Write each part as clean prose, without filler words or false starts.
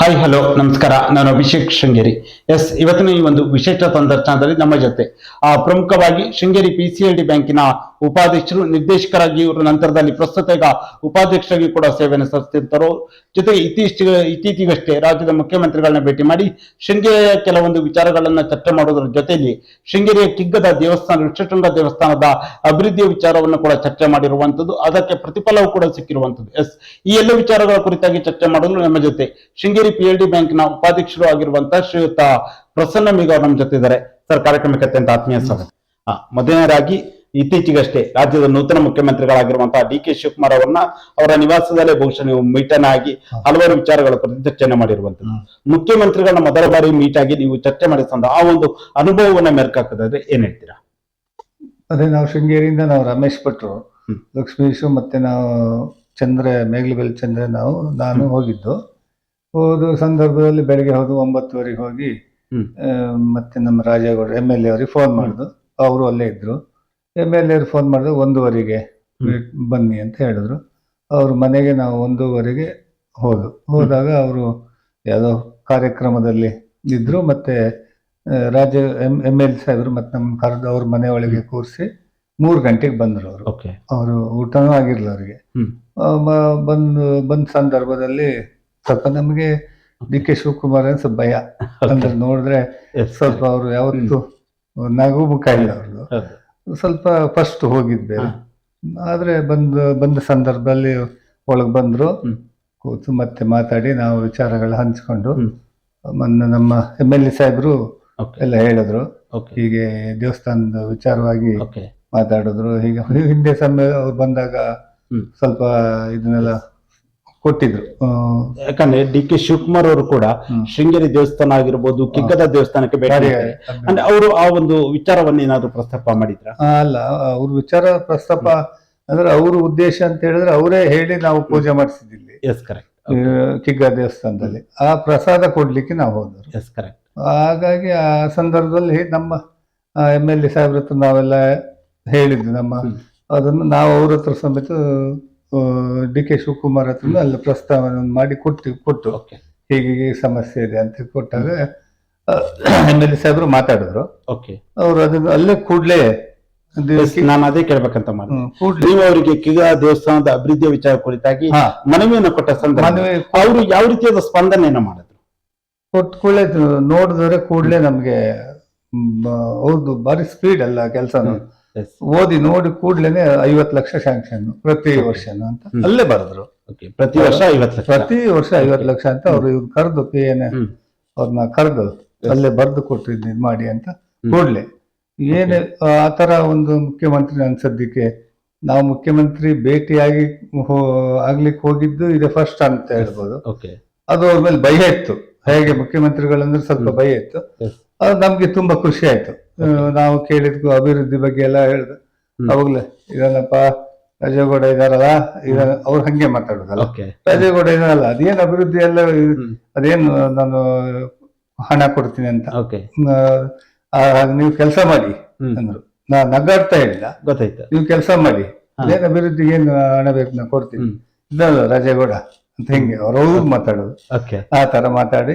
Hi hello ನಮಸ್ಕಾರ. ನಾನು ಅಭಿಷೇಕ್ ಶೃಂಗೇರಿ. ಇವತ್ತಿನ ಈ ಒಂದು ವಿಶೇಷ ಸಂದರ್ಶನದಲ್ಲಿ ನಮ್ಮ ಜೊತೆ ಪ್ರಮುಖವಾಗಿ ಶೃಂಗೇರಿ PCLD ಬ್ಯಾಂಕಿನ ಉಪಾಧ್ಯಕ್ಷರು, ನಿರ್ದೇಶಕರಾಗಿ ಇವರು ನಂತರದಲ್ಲಿ ಪ್ರಸ್ತುತ ಈಗ ಉಪಾಧ್ಯಕ್ಷರಾಗಿ ಕೂಡ ಸೇವೆಯನ್ನು ಸಲ್ಲಿಸುತ್ತಿರ್ತಾರೋ. ಜೊತೆಗೆ ಇತ್ತೀಚೆಗಷ್ಟೇ ರಾಜ್ಯದ ಮುಖ್ಯಮಂತ್ರಿಗಳನ್ನ ಭೇಟಿ ಮಾಡಿ ಶೃಂಗೇರಿಯ ಕೆಲವೊಂದು ವಿಚಾರಗಳನ್ನ ಚರ್ಚೆ ಮಾಡೋದ್ರ ಜೊತೆಯಲ್ಲಿ ಶೃಂಗೇರಿಯ ಕಿಗ್ಗದ ದೇವಸ್ಥಾನ, ಋಷಶೃಂಗ ದೇವಸ್ಥಾನದ ಅಭಿವೃದ್ಧಿಯ ವಿಚಾರವನ್ನು ಕೂಡ ಚರ್ಚೆ ಮಾಡಿರುವಂತದ್ದು, ಅದಕ್ಕೆ ಪ್ರತಿಫಲವೂ ಕೂಡ ಸಿಕ್ಕಿರುವಂತದ್ದು. ಈ ಎಲ್ಲ ವಿಚಾರಗಳ ಕುರಿತಾಗಿ ಚರ್ಚೆ ಮಾಡಲು ನಮ್ಮ ಜೊತೆ ಶೃಂಗೇರಿ PLD ಬ್ಯಾಂಕ್ನ ಉಪಾಧ್ಯಕ್ಷರು ಆಗಿರುವಂತಹ ಶ್ರೀಯುತ ಪ್ರಸನ್ನ ಮೇಘ ನಮ್ಮ ಜೊತೆ ಇದ್ದಾರೆ. ಸರ್, ಕಾರ್ಯಕ್ರಮಕ್ಕೆ ಅತ್ಯಂತ ಆತ್ಮೀಯ ಸ್ವಾಗತ. ಮೊದಲನೇದಾಗಿ ಇತ್ತೀಚೆಗಷ್ಟೇ ರಾಜ್ಯದ ನೂತನ ಮುಖ್ಯಮಂತ್ರಿಗಳಾಗಿರುವಂತಹ DK ಶಿವಕುಮಾರ್ ಅವರ ನಿವಾಸದಲ್ಲೇ ಬಹುಶಃ ನೀವು ಮೀಟನ್ ಆಗಿ ಹಲವಾರು ವಿಚಾರಗಳ ಕುರಿತು ಚರ್ಚೆ ಮಾಡಿರುವಂತದ್ದು. ಮುಖ್ಯಮಂತ್ರಿಗಳನ್ನ ಮೊದಲ ಬಾರಿ ಮೀಟ್ ಆಗಿ ನೀವು ಚರ್ಚೆ ಮಾಡಿದ ಆ ಒಂದು ಅನುಭವವನ್ನ ಮೆರಕಾಕದಾದ್ರೆ ಏನ್ ಹೇಳ್ತೀರಾ? ಅದೇ, ನಾವು ಶೃಂಗೇರಿಯಿಂದ ನಾವು ರಮೇಶ್ ಭಟ್ರು, ಲಕ್ಷ್ಮೀಶು ಮತ್ತೆ ನಾವು ಮೇಘಲಬೆಲ್ ಚಂದ್ರ ನಾನು ಹೋಗಿದ್ದು. ಹೋದ ಸಂದರ್ಭದಲ್ಲಿ ಬೆಳಗ್ಗೆ 9:30 ಹೋಗಿ ಮತ್ತೆ ನಮ್ಮ ರಾಜೇಗೌಡ MLA ಅವರಿಗೆ ಫೋನ್ ಮಾಡಿದ್ರು. ಅವರು ಅಲ್ಲೇ ಇದ್ರು. MLA ಅವ್ರಿಗೆ ಫೋನ್ ಮಾಡಿದ್ರು 1:15 ಬನ್ನಿ ಅಂತ ಹೇಳಿದ್ರು. ಅವ್ರ ಮನೆಗೆ ನಾವು 1:15 ಹೋದಾಗ ಅವರು ಯಾವುದೋ ಕಾರ್ಯಕ್ರಮದಲ್ಲಿ ಇದ್ರು. ಮತ್ತೆ MLA ಸಾಹೇಬರು ಮತ್ತೆ ನಮ್ಮ ಕರೆದು ಅವ್ರ ಮನೆ ಒಳಗೆ ಕೂರಿಸಿ 3 ಗಂಟೆಗೆ ಬಂದ್ರು. ಅವರು ಊಟನೂ ಆಗಿರ್ಲಿಲ್ಲ ಅವರಿಗೆ. ಬಂದ ಸಂದರ್ಭದಲ್ಲಿ ಸ್ವಲ್ಪ ನಮಗೆ DK ಶಿವಕುಮಾರ್ ಸ್ವಲ್ಪ ಭಯ. ಅಂದ್ರೆ ನೋಡಿದ್ರೆ ಸ್ವಲ್ಪ ಅವರು ಯಾವತ್ತು ನಗು ಮುಖ ಇಲ್ಲ ಅವ್ರದ್ದು. ಸ್ವಲ್ಪ ಫಸ್ಟ್ ಹೋಗಿದ್ದೆ. ಆದ್ರೆ ಬಂದ ಸಂದರ್ಭದಲ್ಲಿ ಒಳಗ್ ಬಂದ್ರು, ಕೂತು ಮತ್ತೆ ಮಾತಾಡಿ ನಾವು ವಿಚಾರಗಳ ಹಂಚ್ಕೊಂಡು ನಮ್ಮ MLA ಸಾಹೇಬ್ರು ಎಲ್ಲ ಹೇಳಿದ್ರು. ಹೀಗೆ ದೇವಸ್ಥಾನದ ವಿಚಾರವಾಗಿ ಮಾತಾಡಿದ್ರು. ಹೀಗೆ ಹಿಂದೆ ಸಮಯ ಅವ್ರು ಬಂದಾಗ ಸ್ವಲ್ಪ ಇದನ್ನೆಲ್ಲ ಕೊಟ್ಟಿದ್ರು. ಯಾಕಂದ್ರೆ DK ಶಿವಕುಮಾರ್ ಅವರು ಕೂಡ ಶೃಂಗೇರಿ ದೇವಸ್ಥಾನ ಆಗಿರ್ಬೋದು, ಕಿಗ್ಗದ ದೇವಸ್ಥಾನಕ್ಕೆ ಭೇಟಿ ಅಂದ್ರೆ ಅವರು ಆ ಒಂದು ವಿಚಾರವನ್ನ ಏನಾದ್ರು ಪ್ರಸ್ತಾಪ ಮಾಡಿದ್ರ? ಅಲ್ಲ, ಅವ್ರ ವಿಚಾರ ಪ್ರಸ್ತಾಪ ಅಂದ್ರೆ ಅವ್ರ ಉದ್ದೇಶ ಅಂತ ಹೇಳಿದ್ರೆ ಅವರೇ ಹೇಳಿ ನಾವು ಪೂಜೆ ಮಾಡಿಸಿದ್ದಿಲ್ಲಿ. ಕಿಗ್ಗ ದೇವಸ್ಥಾನದಲ್ಲಿ ಆ ಪ್ರಸಾದ ಕೊಡ್ಲಿಕ್ಕೆ ನಾವು ಹೋದ್ರು. ಹಾಗಾಗಿ ಆ ಸಂದರ್ಭದಲ್ಲಿ ನಮ್ಮ MLA ಸಾಹೇಬ್ರ ಹತ್ರ ನಾವೆಲ್ಲ ಹೇಳಿದ್ವಿ. ಅದನ್ನು ನಾವು ಅವ್ರ ಹತ್ರ ಸಮೇತ DK ಶಿವಕುಮಾರ್ ಹತ್ರ ಅಲ್ಲಿ ಪ್ರಸ್ತಾವನೆ ಮಾಡಿ ಕೊಟ್ಟು ಹೀಗೆ ಸಮಸ್ಯೆ ಇದೆ ಅಂತ ಕೊಟ್ಟಾಗ MLA ಸಾಹೇಬ್ರು ಮಾತಾಡಿದ್ರು. ಅವ್ರು ಅದನ್ನ ಅಲ್ಲೇ ಕೂಡ್ಲೇ ನಾನು ಅದೇ ಕೇಳ್ಬೇಕಂತ ಮಾಡಿ ನೀವು ಅವರಿಗೆ ಕಿಗ್ಗ ದೇವಸ್ಥಾನದ ಅಭಿವೃದ್ಧಿಯ ವಿಚಾರ ಕುರಿತಾಗಿ ಮನವಿಯನ್ನು ಕೊಟ್ಟ ಸಂದರ್ಭ ಅವರು ಯಾವ ರೀತಿಯಾದ ಸ್ಪಂದನೆಯನ್ನ ಮಾಡಿದ್ರು? ಕೂಡಲೇ ನೋಡಿದ್ರೆ ಕೂಡಲೇ ನಮ್ಗೆ ಹೌದು, ಬಾರಿ ಸ್ಪೀಡ್ ಅಲ್ಲ ಕೆಲಸನು. ಓದಿ ನೋಡಿ ಕೂಡ್ಲೇನೆ 50 ಲಕ್ಷ ಶಾಂಕ್ಷನ್ ಪ್ರತಿ ವರ್ಷ ಅಂತ ಅಲ್ಲೇ ಬರೆದ್ರು. ಪ್ರತಿ ವರ್ಷ 50 ಲಕ್ಷ ಅಂತ ಅವ್ರು ಇವ್ರು ಕರೆದು PN ಅವ್ರನ್ನ ಕರೆದು ಅಲ್ಲೇ ಬರೆದು ಕೊಟ್ಟಿದ್ದು ಮಾಡಿ ಅಂತ ಕೂಡ್ಲೆ. ಏನೇ ಆತರ ಒಂದು ಮುಖ್ಯಮಂತ್ರಿ ಅನ್ಸದ್ದಕ್ಕೆ ನಾವು ಮುಖ್ಯಮಂತ್ರಿ ಭೇಟಿಯಾಗಿ ಆಗ್ಲಿಕ್ಕೆ ಹೋಗಿದ್ದು ಇದೆ ಫಸ್ಟ್ ಅಂತ ಹೇಳ್ಬೋದು. ಅದು ಅವ್ರ ಮೇಲೆ ಭಯ ಇತ್ತು. ಹೇಗೆ ಮುಖ್ಯಮಂತ್ರಿಗಳಂದ್ರೆ ಸ್ವಲ್ಪ ಭಯ ಇತ್ತು. ಅದು ನಮ್ಗೆ ತುಂಬಾ ಖುಷಿ ಆಯ್ತು. ನಾವು ಕೇಳಿದ್ಕು ಅಭಿವೃದ್ಧಿ ಬಗ್ಗೆ ಎಲ್ಲ ಹೇಳಿದ್ರು. ಅವಾಗ್ಲೇ ಇದನ್ನಪ್ಪ ರಾಜೇಗೌಡ ಇದಾರಲ್ಲ, ಅವ್ರು ಹಂಗೆ ಮಾತಾಡುದಲ್ಲ, ರಾಜೇಗೌಡ ಇದಾರಲ್ಲ ಅದೇನ್ ಅಭಿವೃದ್ಧಿ ಎಲ್ಲ ಅದೇನು ನಾನು ಹಣ ಕೊಡ್ತೀನಿ ಅಂತ ನೀವು ಕೆಲಸ ಮಾಡಿ ಅಂದ್ರು. ನಾ ನಗಾಡ್ತಾ ಹೇಳಿಲ್ಲ, ಗೊತ್ತಾಯ್ತು. ನೀವು ಕೆಲಸ ಮಾಡಿ, ಅದೇನ್ ಅಭಿವೃದ್ಧಿಗೆ ಏನು ಹಣ ಬೇಕು ನಾ ಕೊಡ್ತೀನಿ ಇದಲ್ಲ ರಾಜೇಗೌಡ ಅಂತ ಹಿಂಗೆ ಅವ್ರು ಮಾತಾಡೋದು. ಆ ತರ ಮಾತಾಡಿ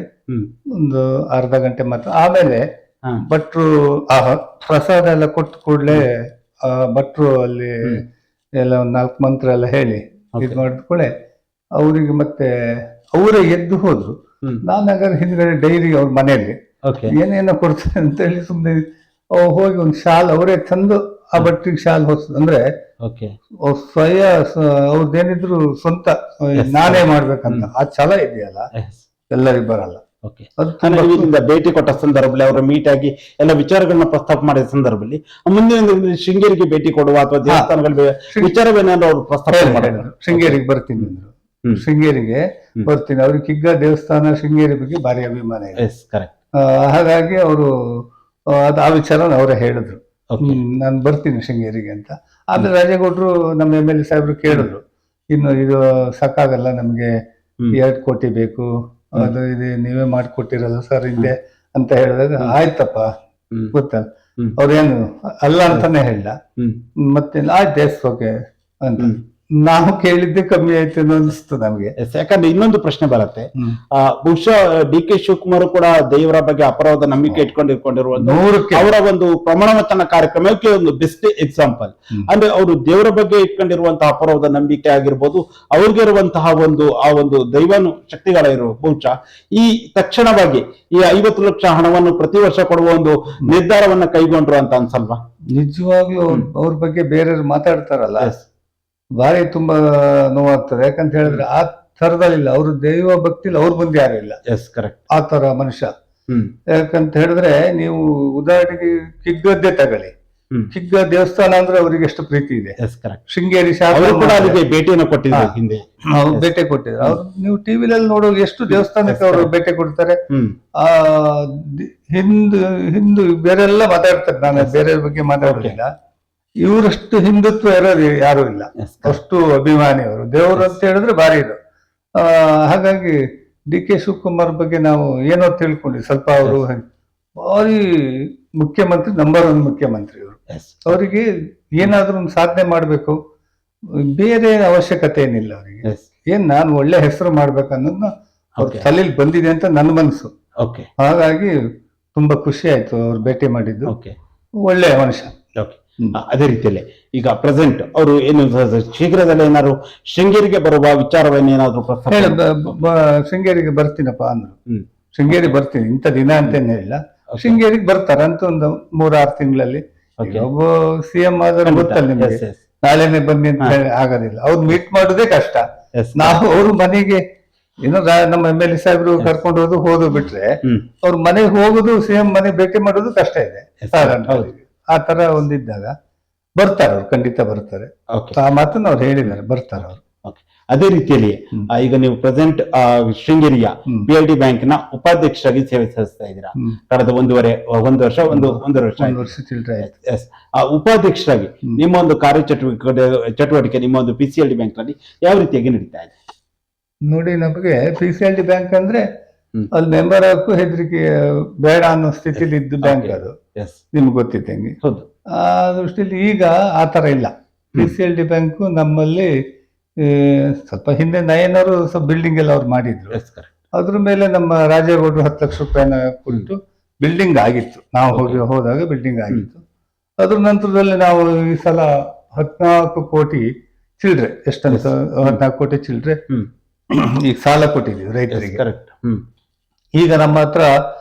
ಒಂದು ಅರ್ಧ ಗಂಟೆ ಆಮೇಲೆ ಭಟ್ರು ಪ್ರಸಾದ ಎಲ್ಲ ಕೊಟ್ಟು ಕೂಡ್ಲೆ ಭಟ್ರು ಅಲ್ಲಿ ಎಲ್ಲ 4 ಮಂತ್ರ ಎಲ್ಲ ಹೇಳಿ ಇದ್ ಮಾಡಿದ್ಕೂಳೆ ಅವ್ರಿಗೆ ಮತ್ತೆ ಅವರೇ ಎದ್ದು ಹೋದ್ರು. ನಾನಾಗ ಹಿಂದ್ಗಡೆ ಡೈರಿ ಅವ್ರ ಮನೆಯಲ್ಲಿ ಏನೇನೋ ಕೊಡ್ತಾರೆ ಅಂತ ಹೇಳಿ ಸುಮ್ನೆ ಹೋಗಿ ಒಂದು ಶಾಲ್ ಅವರೇ ತಂದು ಆ ಭಟ್ರಿಗೆ ಶಾಲ್ ಹೊಸ ಅಂದ್ರೆ ಅವ್ರದ್ದೇನಿದ್ರು ಸ್ವಂತ ನಾನೇ ಮಾಡ್ಬೇಕಂತ ಆ ಛಲ ಇದೆಯಲ್ಲ, ಎಲ್ಲರಿಗೂ ಬರಲ್ಲ. ಭೇಟಿ ಕೊಟ್ಟ ಸಂದರ್ಭದಲ್ಲಿ ಅವರ ಮೀಟ್ ಆಗಿ ಎಲ್ಲ ವಿಚಾರಗಳನ್ನ ಪ್ರಸ್ತಾಪ ಮಾಡಿದ ಸಂದರ್ಭದಲ್ಲಿ ಮುಂದಿನ ಶೃಂಗೇರಿಗೆ ಭೇಟಿ ಕೊಡುವ ಅಥವಾ ದೇವಸ್ಥಾನಗಳ ವಿಚಾರವೇನಾದ್ರು ಅವರು ಪ್ರಸ್ತಾಪ ಮಾಡಿದ್ರು. ಶೃಂಗೇರಿಗೆ ಬರ್ತೀನಿ ಅಂದ್ರು. ಶೃಂಗೇರಿಗೆ ಬರ್ತೀನಿ, ಅವ್ರಿಗೆ ಕಿಗ್ಗ ದೇವಸ್ಥಾನ ಶೃಂಗೇರಿ ಬಗ್ಗೆ ಭಾರಿ ಅಭಿಮಾನ ಇದೆ. ಹಾಗಾಗಿ ಅವರು ಆ ವಿಚಾರ ಅವರೇ ಹೇಳಿದ್ರು, ನಾನು ಬರ್ತೀನಿ ಶೃಂಗೇರಿಗೆ ಅಂತ. ಆದ್ರೆ ರಾಜೇಗೌಡರು ನಮ್ಮ MLA ಸಾಹೇಬ್ರು ಕೇಳಿದ್ರು, ಇನ್ನು ಇದು ಸಾಕಾಗಲ್ಲ ನಮ್ಗೆ 2 ಕೋಟಿ ಬೇಕು, ಅದು ಇದೆ ನೀವೇ ಮಾಡ್ಕೊಟ್ಟಿರಲ್ಲ ಸರ್ ಹಿಂದೆ ಅಂತ ಹೇಳಿದಾಗ ಆಯ್ತಪ್ಪ ಗೊತ್ತಲ್ಲ, ಅವ್ರೇನು ಅಲ್ಲ ಅಂತಾನೆ ಹೇಳ್ದ. ಮತ್ತೆ ಆಯ್ತು ಓಕೆ ಅಂತ ನಾವು ಕೇಳಿದ್ದೆ ಕಮ್ಮಿ ಆಯ್ತು ಅನಿಸ್ತು ನಮ್ಗೆ. ಎಸ್, ಯಾಕಂದ್ರೆ ಇನ್ನೊಂದು ಪ್ರಶ್ನೆ ಬರುತ್ತೆ. ಹ್ಮ್. ಬಹುಶಃ ಡಿ ಕೆ ಶಿವಕುಮಾರ್ ಕೂಡ ದೇವರ ಬಗ್ಗೆ ಅಪರಾಧ ನಂಬಿಕೆ ಇಟ್ಕೊಂಡಿರುವಂತ 100ಕ್ಕೆ ಅವರ ಒಂದು ಪ್ರಮಾಣ ವಚನ ಕಾರ್ಯಕ್ರಮಕ್ಕೆ ಒಂದು ಬೆಸ್ಟ್ ಎಕ್ಸಾಂಪಲ್. ಅಂದ್ರೆ ಅವರು ದೇವರ ಬಗ್ಗೆ ಇಟ್ಕೊಂಡಿರುವಂತಹ ಅಪರಾಧ ನಂಬಿಕೆ ಆಗಿರ್ಬೋದು, ಅವ್ರಿಗೆ ಇರುವಂತಹ ಆ ಒಂದು ದೈವನು ಶಕ್ತಿಗಳ ಬಹುಶಃ ಈ ತಕ್ಷಣವಾಗಿ ಈ 50 ಲಕ್ಷ ಹಣವನ್ನು ಪ್ರತಿ ವರ್ಷ ಕೊಡುವ ಒಂದು ನಿರ್ಧಾರವನ್ನ ಕೈಗೊಂಡ್ರು ಅಂತ ಅನ್ಸಲ್ವಾ? ನಿಜವಾಗ್ಲೂ ಅವ್ರ ಬಗ್ಗೆ ಬೇರೆಯವ್ರು ಮಾತಾಡ್ತಾರಲ್ಲ, ಬಾರಿ ತುಂಬಾ ನೋವಾಗ್ತದೆ. ಯಾಕಂತ ಹೇಳಿದ್ರೆ ಆ ತರದಲ್ಲಿಲ್ಲ, ಅವ್ರು ದೈವ ಭಕ್ತಿಲಿ ಅವ್ರ ಮುಂದೆ ಯಾರು ಇಲ್ಲ. Yes, correct. ಆ ತರ ಮನುಷ್ಯ. ಯಾಕಂತ ಹೇಳಿದ್ರೆ ನೀವು ಉದಾಹರಣೆಗೆ ಕಿಗ್ಗದ್ದೇ ತಗೊಳ್ಳಿ. ಕಿಗ್ಗ ದೇವಸ್ಥಾನ ಅಂದ್ರೆ ಅವ್ರಿಗೆ ಎಷ್ಟು ಪ್ರೀತಿ ಇದೆ. S, correct. ಶೃಂಗೇರಿ ಕೂಡ ಅದಕ್ಕೆ ಭೇಟಿಯನ್ನು ಕೊಟ್ಟಿದ್ದಾರೆ ಹಿಂದೆ. ಭೇಟಿ ಕೊಟ್ಟಿದ್ರು ಅವ್ರು. ನೀವು ಟಿವಿನಲ್ಲಿ ನೋಡೋ ಎಷ್ಟು ದೇವಸ್ಥಾನಕ್ಕೆ ಅವರು ಭೇಟಿ ಕೊಡ್ತಾರೆ. ಆ ಹಿಂದೂ ಬೇರೆಲ್ಲ ಮಾತಾಡ್ತಾರೆ, ನಾನು ಬೇರೆಯವ್ರ ಬಗ್ಗೆ ಮಾತಾಡೋದಿಲ್ಲ. ಇವರಷ್ಟು ಹಿಂದುತ್ವ ಇರೋದು ಯಾರು ಇಲ್ಲ, ಅಷ್ಟು ಅಭಿಮಾನಿ ಅವರು. ದೇವರು ಅಂತ ಹೇಳಿದ್ರೆ ಭಾರಿ ಇದು. ಹಾಗಾಗಿ ಡಿ ಕೆ ಶಿವಕುಮಾರ್ ಬಗ್ಗೆ ನಾವು ಏನೋ ತಿಳ್ಕೊಂಡ್ವಿ ಸ್ವಲ್ಪ. ಅವರು ಭಾರಿ ಮುಖ್ಯಮಂತ್ರಿ, ನಂಬರ್ 1 ಮುಖ್ಯಮಂತ್ರಿ ಅವರು. ಅವರಿಗೆ ಏನಾದ್ರೂ ಒಂದು ಸಾಧನೆ ಮಾಡ್ಬೇಕು, ಬೇರೆ ಅವಶ್ಯಕತೆ ಏನಿಲ್ಲ ಅವರಿಗೆ. ಏನ್ ನಾನು ಒಳ್ಳೆ ಹೆಸರು ಮಾಡ್ಬೇಕನ್ನೋದನ್ನ ಅವ್ರ ತಲೆಯಲ್ಲಿ ಬಂದಿದೆ ಅಂತ ನನ್ನ ಮನಸ್ಸು. ಹಾಗಾಗಿ ತುಂಬಾ ಖುಷಿ ಆಯ್ತು ಅವ್ರು ಭೇಟಿ ಮಾಡಿದ್ದು. ಒಳ್ಳೆ ಮನುಷ್ಯ. ಅದೇ ರೀತಿಯಲ್ಲಿ ಈಗ ಪ್ರೆಸೆಂಟ್ ಅವರು ಏನು ಶೀಘ್ರದಲ್ಲೇ ಏನಾದ್ರು ಶೃಂಗೇರಿಗೆ ಬರುವ ವಿಚಾರವನ್ನೇನಾದ್ರು ಶೃಂಗೇರಿಗೆ ಬರ್ತೀನಪ್ಪ ಅಂದ್ರು. ಶೃಂಗೇರಿ ಬರ್ತೀನಿ, ಇಂಥ ದಿನ ಅಂತೇನು ಹೇಳಿಲ್ಲ. ಶೃಂಗೇರಿಗೆ ಬರ್ತಾರೆ ಅಂತ ಒಂದು 3-6 ತಿಂಗಳಲ್ಲಿ. ಒಬ್ಬ CM ಆದ್ರೆ ಗೊತ್ತಲ್ಲ ನಿಮಗೆ, ನಾಳೆನೆ ಬನ್ನಿ ಅಂತ ಹೇಳಿ ಆಗೋದಿಲ್ಲ. ಅವ್ರು ಮೀಟ್ ಮಾಡೋದೇ ಕಷ್ಟ. ನಾವು ಅವ್ರ ಮನೆಗೆ ಏನೋ ನಮ್ಮ MLA ಸಾಹೇಬ್ರು ಕರ್ಕೊಂಡು ಹೋದು ಬಿಟ್ರೆ ಅವ್ರ ಮನೆಗೆ ಹೋಗುದು, CM ಮನೆ ಭೇಟಿ ಮಾಡೋದು ಕಷ್ಟ ಇದೆ. ಆ ತರ ಒಂದಿದ್ದಾಗ ಬರ್ತಾರೆ ಅವ್ರು, ಖಂಡಿತ ಬರ್ತಾರೆ. ಆ ಮಾತನ್ನ ಅವ್ರು ಹೇಳಿದ್ದಾರೆ, ಬರ್ತಾರೆ ಅವರು. ಅದೇ ರೀತಿಯಲ್ಲಿ ಈಗ ನೀವು ಪ್ರೆಸೆಂಟ್ ಶೃಂಗೇರಿಯ PLD ಬ್ಯಾಂಕಿನ ಉಪಾಧ್ಯಕ್ಷರಾಗಿ ಸೇವೆ ಸಲ್ಲಿಸ್ತಾ ಇದ್ದೀರಾ. ಕಳೆದ ಒಂದೂವರೆ ವರ್ಷ ಚಿಲ್ಲರೆ ಆಯ್ತು. ಎಸ್, ಆ ಉಪಾಧ್ಯಕ್ಷರಾಗಿ ನಿಮ್ಮ ಒಂದು ಚಟುವಟಿಕೆ ನಿಮ್ಮ ಒಂದು PCLD ಬ್ಯಾಂಕ್ ನಲ್ಲಿ ಯಾವ ರೀತಿಯಾಗಿ ನಡೀತಾ ಇದೆ? ನೋಡಿ, ನಮಗೆ PCLD ಬ್ಯಾಂಕ್ ಅಂದ್ರೆ ಅಲ್ಲಿ ಮೆಂಬರ್ ಹಾಕು ಹೆದರಿಕೆ ಬೇಡ ಅನ್ನೋ ಸ್ಥಿತಿಲಿ ಇದ್ದು ಬ್ಯಾಂಕ್ ಅದು, ನಿಮ್ಗೆ ಗೊತ್ತಿದ್ದಂಗೆ. ಆ ದೃಷ್ಟಿಯಲ್ಲಿ ಈಗ ಆ ತರ ಇಲ್ಲ. PCLD ಬ್ಯಾಂಕ್ ನಮ್ಮಲ್ಲಿ ಸ್ವಲ್ಪ ಹಿಂದೆ ನಯನವರು ಸ್ವಲ್ಪ ಬಿಲ್ಡಿಂಗ್ ಎಲ್ಲ ಅವ್ರು ಮಾಡಿದ್ರು. ಅದ್ರ ಮೇಲೆ ನಮ್ಮ ರಾಜೇಗೌಡರು 10 ಲಕ್ಷ ರೂಪಾಯಿನ ಕೊಟ್ಟು ಬಿಲ್ಡಿಂಗ್ ಆಗಿತ್ತು. ನಾವು ಹೋದಾಗ ಬಿಲ್ಡಿಂಗ್ ಆಗಿತ್ತು. ಅದ್ರ ನಂತರದಲ್ಲಿ ನಾವು ಈ ಸಲ 14 ಕೋಟಿ ಚಿಲ್ಡ್ರೆ, ಎಷ್ಟಂತ 14 ಕೋಟಿ ಚಿಲ್ಡ್ರೆ ಈಗ ಸಾಲ ಕೊಟ್ಟಿದ್ದೀವಿ ರೈತರಿಗೆ. ಈಗ ನಮ್ಮ ಹತ್ರ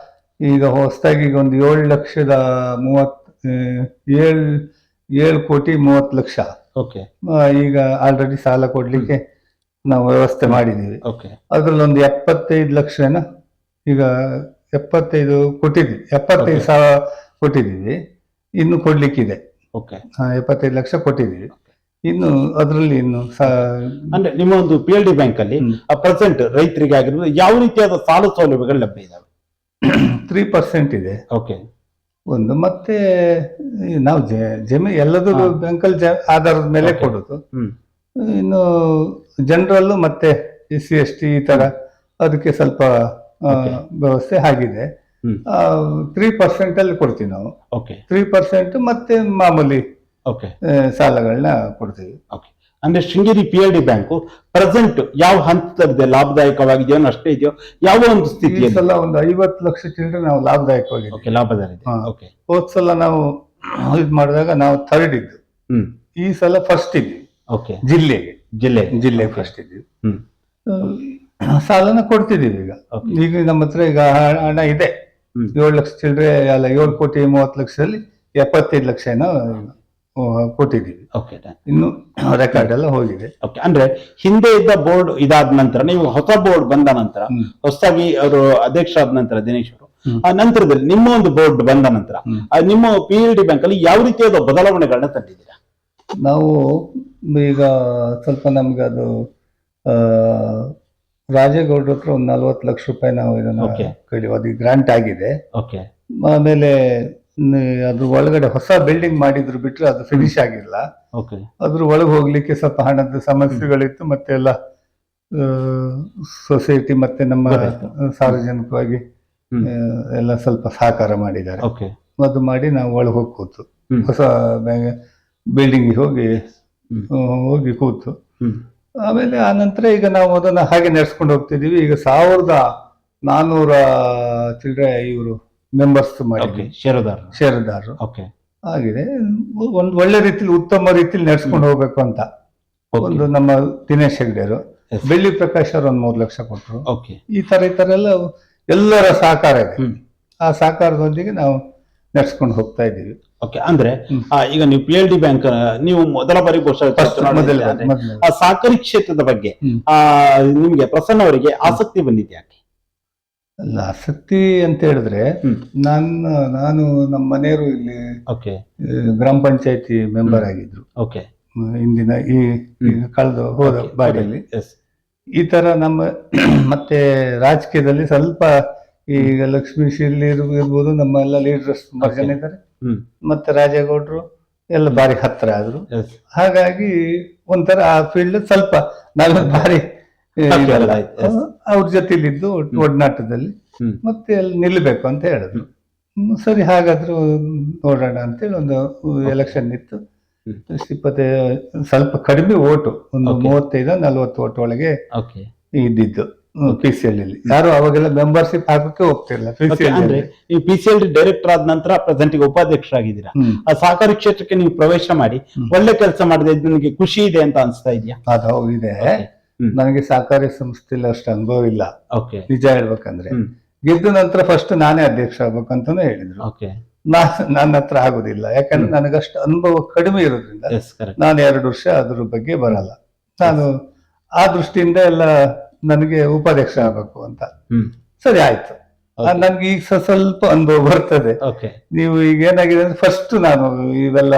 ಈಗ ಹೊಸದಾಗಿ ಈಗ ಒಂದು 7,30,7,30,00,000 ಈಗ ಆಲ್ರೆಡಿ ಸಾಲ ಕೊಡ್ಲಿಕ್ಕೆ ನಾವು ವ್ಯವಸ್ಥೆ ಮಾಡಿದೀವಿ. ಅದ್ರಲ್ಲಿ ಒಂದು 75 ಲಕ್ಷನ ಈಗ 75 ಕೊಟ್ಟಿದ್ವಿ, 75,000 ಕೊಟ್ಟಿದ್ದೀವಿ. ಇನ್ನು ಕೊಡ್ಲಿಕ್ಕಿದೆ. 75 ಲಕ್ಷ ಕೊಟ್ಟಿದ್ದೀವಿ. ಇನ್ನು ಅದರಲ್ಲಿ ಇನ್ನು ಅಂದ್ರೆ ನಿಮ್ಮ ಒಂದು PLD ಬ್ಯಾಂಕ್ ಅಲ್ಲಿ ಪ್ರೆಸೆಂಟ್ ರೈತರಿಗೆ ಆಗಿರ್ಬೋದು ಯಾವ ರೀತಿಯಾದ ಸಾಲ ಸೌಲಭ್ಯಗಳು ಲಭ್ಯ ಇದಾವೆ? 3% ಇದೆ ಒಂದು. ಮತ್ತೆ ನಾವು ಜಮೀನು ಎಲ್ಲದೂ ಬ್ಯಾಂಕಲ್ಲಿ ಆಧಾರದ ಮೇಲೆ ಕೊಡುದು. ಇನ್ನು ಜನರಲ್ಲು ಮತ್ತೆ SC/ST ಈ ತರ ಅದಕ್ಕೆ ಸ್ವಲ್ಪ ವ್ಯವಸ್ಥೆ ಆಗಿದೆ. 3% ಅಲ್ಲಿ ಕೊಡ್ತೀವಿ ನಾವು. 3% ಮತ್ತೆ ಮಾಮೂಲಿ ಸಾಲಗಳನ್ನ ಕೊಡ್ತೀವಿ. ಅಂದ್ರೆ ಶೃಂಗೇರಿ PLD ಬ್ಯಾಂಕು ಪ್ರೆಸೆಂಟ್ ಯಾವ ಹಂತದಲ್ಲಿದೆ? ಲಾಭದಾಯಕವಾಗಿದೆಯೋ ಅಷ್ಟೇ ಇದೆಯೋ? ಯಾವ ಒಂದು ಸ್ಥಿತಿ? ಸಲ ಒಂದು 50 ಲಕ್ಷ ಚಿಲ್ಲರೆ ನಾವು ಲಾಭದಾಯಕವಾಗಿ ಲಾಭದಲ್ಲಿ. ಹೋದ್ ಸಲ ನಾವು ಇದು ಮಾಡಿದಾಗ ನಾವು 3rd ಇದ್ದು, ಈ ಸಲ ಫಸ್ಟ್ ಇದ್ವಿ. ಜಿಲ್ಲೆ ಫಸ್ಟ್ ಇದ್ವಿ. ಸಾಲನ ಕೊಡ್ತಿದೀವಿ ಈಗ ನಮ್ಮ ಹತ್ರ ಈಗ ಹಣ ಇದೆ. 7 ಲಕ್ಷ ಚಿಲ್ಲರೆ ಅಲ್ಲ, 7,30,00,000 75 ಲಕ್ಷ ಏನೋ ಕೊಟ್ಟಿದ್ದೀವಿ. ಇನ್ನು ರೆಕಾರ್ಡ್ ಎಲ್ಲ ಹೋಗಿದೆ. ಅಂದ್ರೆ ಹಿಂದೆ ಇದ್ದ ಬೋರ್ಡ್ ಇದಾದ ನಂತರ, ನೀವು ಹೊಸ ಬೋರ್ಡ್ ಬಂದ ನಂತರ, ಹೊಸದಾಗಿ ಅವರು ಅಧ್ಯಕ್ಷ ಆದ ನಂತರ ದಿನೇಶ್ ಅವರು, ಆ ನಂತರದಲ್ಲಿ ನಿಮ್ಮ ಒಂದು ಬೋರ್ಡ್ ಬಂದ ನಂತರ ನಿಮ್ಮ PLD ಬ್ಯಾಂಕ್ ಅಲ್ಲಿ ಯಾವ ರೀತಿಯಾದ ಬದಲಾವಣೆಗಳನ್ನ ತಂದಿದ್ದೀರಾ? ನಾವು ಈಗ ಸ್ವಲ್ಪ ನಮ್ಗೆ ಅದು ರಾಜೇಗೌಡ್ರ ಹತ್ರ ಒಂದು 40 ಲಕ್ಷ ರೂಪಾಯಿ ನಾವು ಇದನ್ನ ಕೇಳಿವಿ. ಅದು ಗ್ರಾಂಟ್ ಆಗಿದೆ. ಆಮೇಲೆ ಅದ್ರ ಒಳಗಡೆ ಹೊಸ ಬಿಲ್ಡಿಂಗ್ ಮಾಡಿದ್ರು ಬಿಟ್ರೆ ಅದು ಫಿನಿಶ್ ಆಗಿಲ್ಲ. ಅದ್ರ ಒಳಗೆ ಹೋಗ್ಲಿಕ್ಕೆ ಸ್ವಲ್ಪ ಹಣದ ಸಮಸ್ಯೆಗಳಿತ್ತು. ಮತ್ತೆ ಎಲ್ಲ ಸೊಸೈಟಿ ಮತ್ತೆ ನಮ್ಮ ಸಾರ್ವಜನಿಕವಾಗಿ ಎಲ್ಲ ಸ್ವಲ್ಪ ಸಹಕಾರ ಮಾಡಿದ್ದಾರೆ. ಅದು ಮಾಡಿ ನಾವು ಒಳಗೆ ಹೋಗಿ ಕೂತು ಹೊಸ ಬಿಲ್ಡಿಂಗ್ ಹೋಗಿ ಕೂತು ಹ್ಮ್ ಆಮೇಲೆ ಆ ನಂತರ ಈಗ ನಾವು ಅದನ್ನ ಹಾಗೆ ನಡೆಸ್ಕೊಂಡು ಹೋಗ್ತಿದೀವಿ. ಈಗ 1400 ಚಿಲ್ಲರೆ ಇವರು ಮೆಂಬರ್ಸ್ ಓಕೆ ಮಾಡಿದ್ವಿ, ಷೇರುದಾರರು. ಷೇರುದಾರರು ಓಕೆ ಆಗಿದೆ. ಒಂದು ಒಳ್ಳೆ ರೀತಿಲಿ ಉತ್ತಮ ರೀತಿಲಿ ನಡೆಸ್ಕೊಂಡು ಹೋಗ್ಬೇಕು ಅಂತ ಓಕೆ ಒಂದು ನಮ್ಮ ದಿನೇಶ್ ಹೆಗ್ಡೆರು, Yes. ಬೆಳ್ಳಿ ಪ್ರಕಾಶ್ ಅವರು ಒಂದು 3 ಲಕ್ಷ ಕೊಟ್ಟರು. ಓಕೆ ಈ ತರ ಎಲ್ಲ ಎಲ್ಲರ ಸಹಕಾರ ಇದೆ. ಹ್ಮ್ ಆ ಸಹಕಾರದೊಂದಿಗೆ ನಾವು ನಡೆಸ್ಕೊಂಡು ಹೋಗ್ತಾ ಇದ್ದೀವಿ. ಓಕೆ ಅಂದ್ರೆ ಹ್ಮ್. ಈಗ ನೀವು PLD ಬ್ಯಾಂಕ್ ನೀವು ಮೊದಲ ಬಾರಿ ಬಹುಶಃ First ಚುನಾವಣೆಯಲ್ಲಿ ಅಂದ್ರೆ ಮೊದಲು. ಆ ಸಹಕಾರಿ ಕ್ಷೇತ್ರದ ಬಗ್ಗೆ ಹ್ಮ್. ನಿಮ್ಗೆ ಪ್ರಸನ್ನ ಅವರಿಗೆ ಆಸಕ್ತಿ ಬಂದಿದೆ ಯಾಕೆ? ಅಲ್ಲ, ಆಸಕ್ತಿ ಅಂತ ಹೇಳಿದ್ರೆ ಹ್ಮ್ ನಾನು ನಮ್ಮ ಮನೆಯವರು ಇಲ್ಲಿ ಓಕೆ ಗ್ರಾಮ ಪಂಚಾಯತಿ ಮೆಂಬರ್ ಆಗಿದ್ರು. ಓಕೆ ಹಿಂದಿನ ಈಗ ಕಳೆದು ಹೋದ ಬಾಡಿಯಲ್ಲಿ ಎಸ್ ಈ ತರ ನಮ್ಮ ಮತ್ತೆ ರಾಜಕೀಯದಲ್ಲಿ ಸ್ವಲ್ಪ ಈಗ ಲಕ್ಷ್ಮೀ ಶಿಲ್ಲಿ ಇರ್ಬೋದು, ನಮ್ಮ ಎಲ್ಲ ಲೀಡರ್ಸ್ ಸುಮಾರು ಜನ ಇದ್ದಾರೆ. ಹ್ಮ್ ಮತ್ತೆ ರಾಜೇಗೌಡರು ಎಲ್ಲ ಬಾರಿ ಹತ್ರ ಆದ್ರು. ಎಸ್ ಹಾಗಾಗಿ ಒಂಥರ ಆ ಫೀಲ್ಡ್ ಸ್ವಲ್ಪ ನಾವೆಲ್ಲ ಬಾರಿ Okay, ಆಯ್ತು, yes. ಅವ್ರ ಜೊತೆಲಿದ್ದು ಒಡನಾಟದಲ್ಲಿ ಹ್ಮ್ ಮತ್ತೆ ಅಲ್ಲಿ ನಿಲ್ಬೇಕು ಅಂತ ಹೇಳಿದ್ರು. ಸರಿ ಹಾಗಾದ್ರೂ ನೋಡೋಣ ಅಂತೇಳಿ ಒಂದು ಎಲೆಕ್ಷನ್ ಇತ್ತು. ಹ್ಮ್. 20 ಸ್ವಲ್ಪ ಕಡಿಮೆ ಓಟು, ಒಂದು Okay. 35-40 ಓಟ್ ಒಳಗೆ ಓಕೆ ಇದ್ದಿದ್ದು PCL ಅಲ್ಲಿ. ಯಾರು ಅವಾಗೆಲ್ಲ ಮೆಂಬರ್ಶಿಪ್ ಹಾಕಕ್ಕೆ ಹೋಗ್ತಿರ್ಲಿಲ್ಲ PCL ಅಂದ್ರೆ ಈ PCLD ಡೈರೆಕ್ಟರ್ ಆದ ನಂತರ ಪ್ರೆಸೆಂಟ್ ಗೆ ಉಪಾಧ್ಯಕ್ಷರಾಗಿದ್ದೀರಾ. ಆ ಸಹಕಾರಿ ಕ್ಷೇತ್ರಕ್ಕೆ ನೀವು ಪ್ರವೇಶ ಮಾಡಿ ಒಳ್ಳೆ ಕೆಲಸ ಮಾಡಿದೆ, ನನಗೆ ಖುಷಿ ಇದೆ ಅಂತ ಅನ್ಸ್ತಾ ಇದೆಯಾ? ಅದು ಇದೆ. ನನಗೆ ಸಹಕಾರಿ ಸಂಸ್ಥೆಯಲ್ಲಿ ಅಷ್ಟು ಅನುಭವ ಇಲ್ಲ, ಓಕೆ ನಿಜ ಹೇಳ್ಬೇಕಂದ್ರೆ. ಗೆದ್ದ ನಂತರ ಫಸ್ಟ್ ನಾನೇ ಅಧ್ಯಕ್ಷ ಆಗ್ಬೇಕಂತಾನು ಹೇಳಿದ್ರು. ಓಕೆ ನನ್ನ ಹತ್ರ ಆಗುದಿಲ್ಲ, ಯಾಕಂದ್ರೆ ನನಗಷ್ಟು ಅನುಭವ ಕಡಿಮೆ ಇರೋದ್ರಿಂದ ಎಸ್ ಕರೆಕ್ಟ್ ನಾನು 2 ವರ್ಷ ಅದ್ರ ಬಗ್ಗೆ ಬರಲ್ಲ. ನಾನು ಆ ದೃಷ್ಟಿಯಿಂದ ಎಲ್ಲ ನನಗೆ ಉಪಾಧ್ಯಕ್ಷ ಆಗ್ಬೇಕು ಅಂತ. ಹ್ಮ್ ಸರಿ ಆಯ್ತು. Okay. ನನ್ಗೆ ಈಗ ಸ್ವಲ್ಪ ಅನುಭವ ಬರ್ತದೆ. ಓಕೆ ನೀವು ಈಗ ಏನಾಗಿದೆ ಅಂದ್ರೆ ಫಸ್ಟ್ ನಾನು ಇವೆಲ್ಲ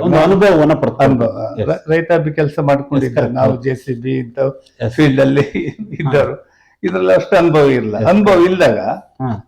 ಒಂದು ಅನುಭವವನ್ನ ಪಡ್ಕೊಂಡು ಅನುಭವ ರೈತಾಪಿ ಕೆಲಸ ಮಾಡ್ಕೊಂಡಿದ್ದೆ. Yes, ನಾವು JCB ಇಂತ Yes. ಫೀಲ್ಡ್ ಅಲ್ಲಿ ಇದ್ದವರು, ಇದ್ರಲ್ಲಿ ಅಷ್ಟು ಅನುಭವ ಇಲ್ಲ. ಅನುಭವ ಇಲ್ದಾಗ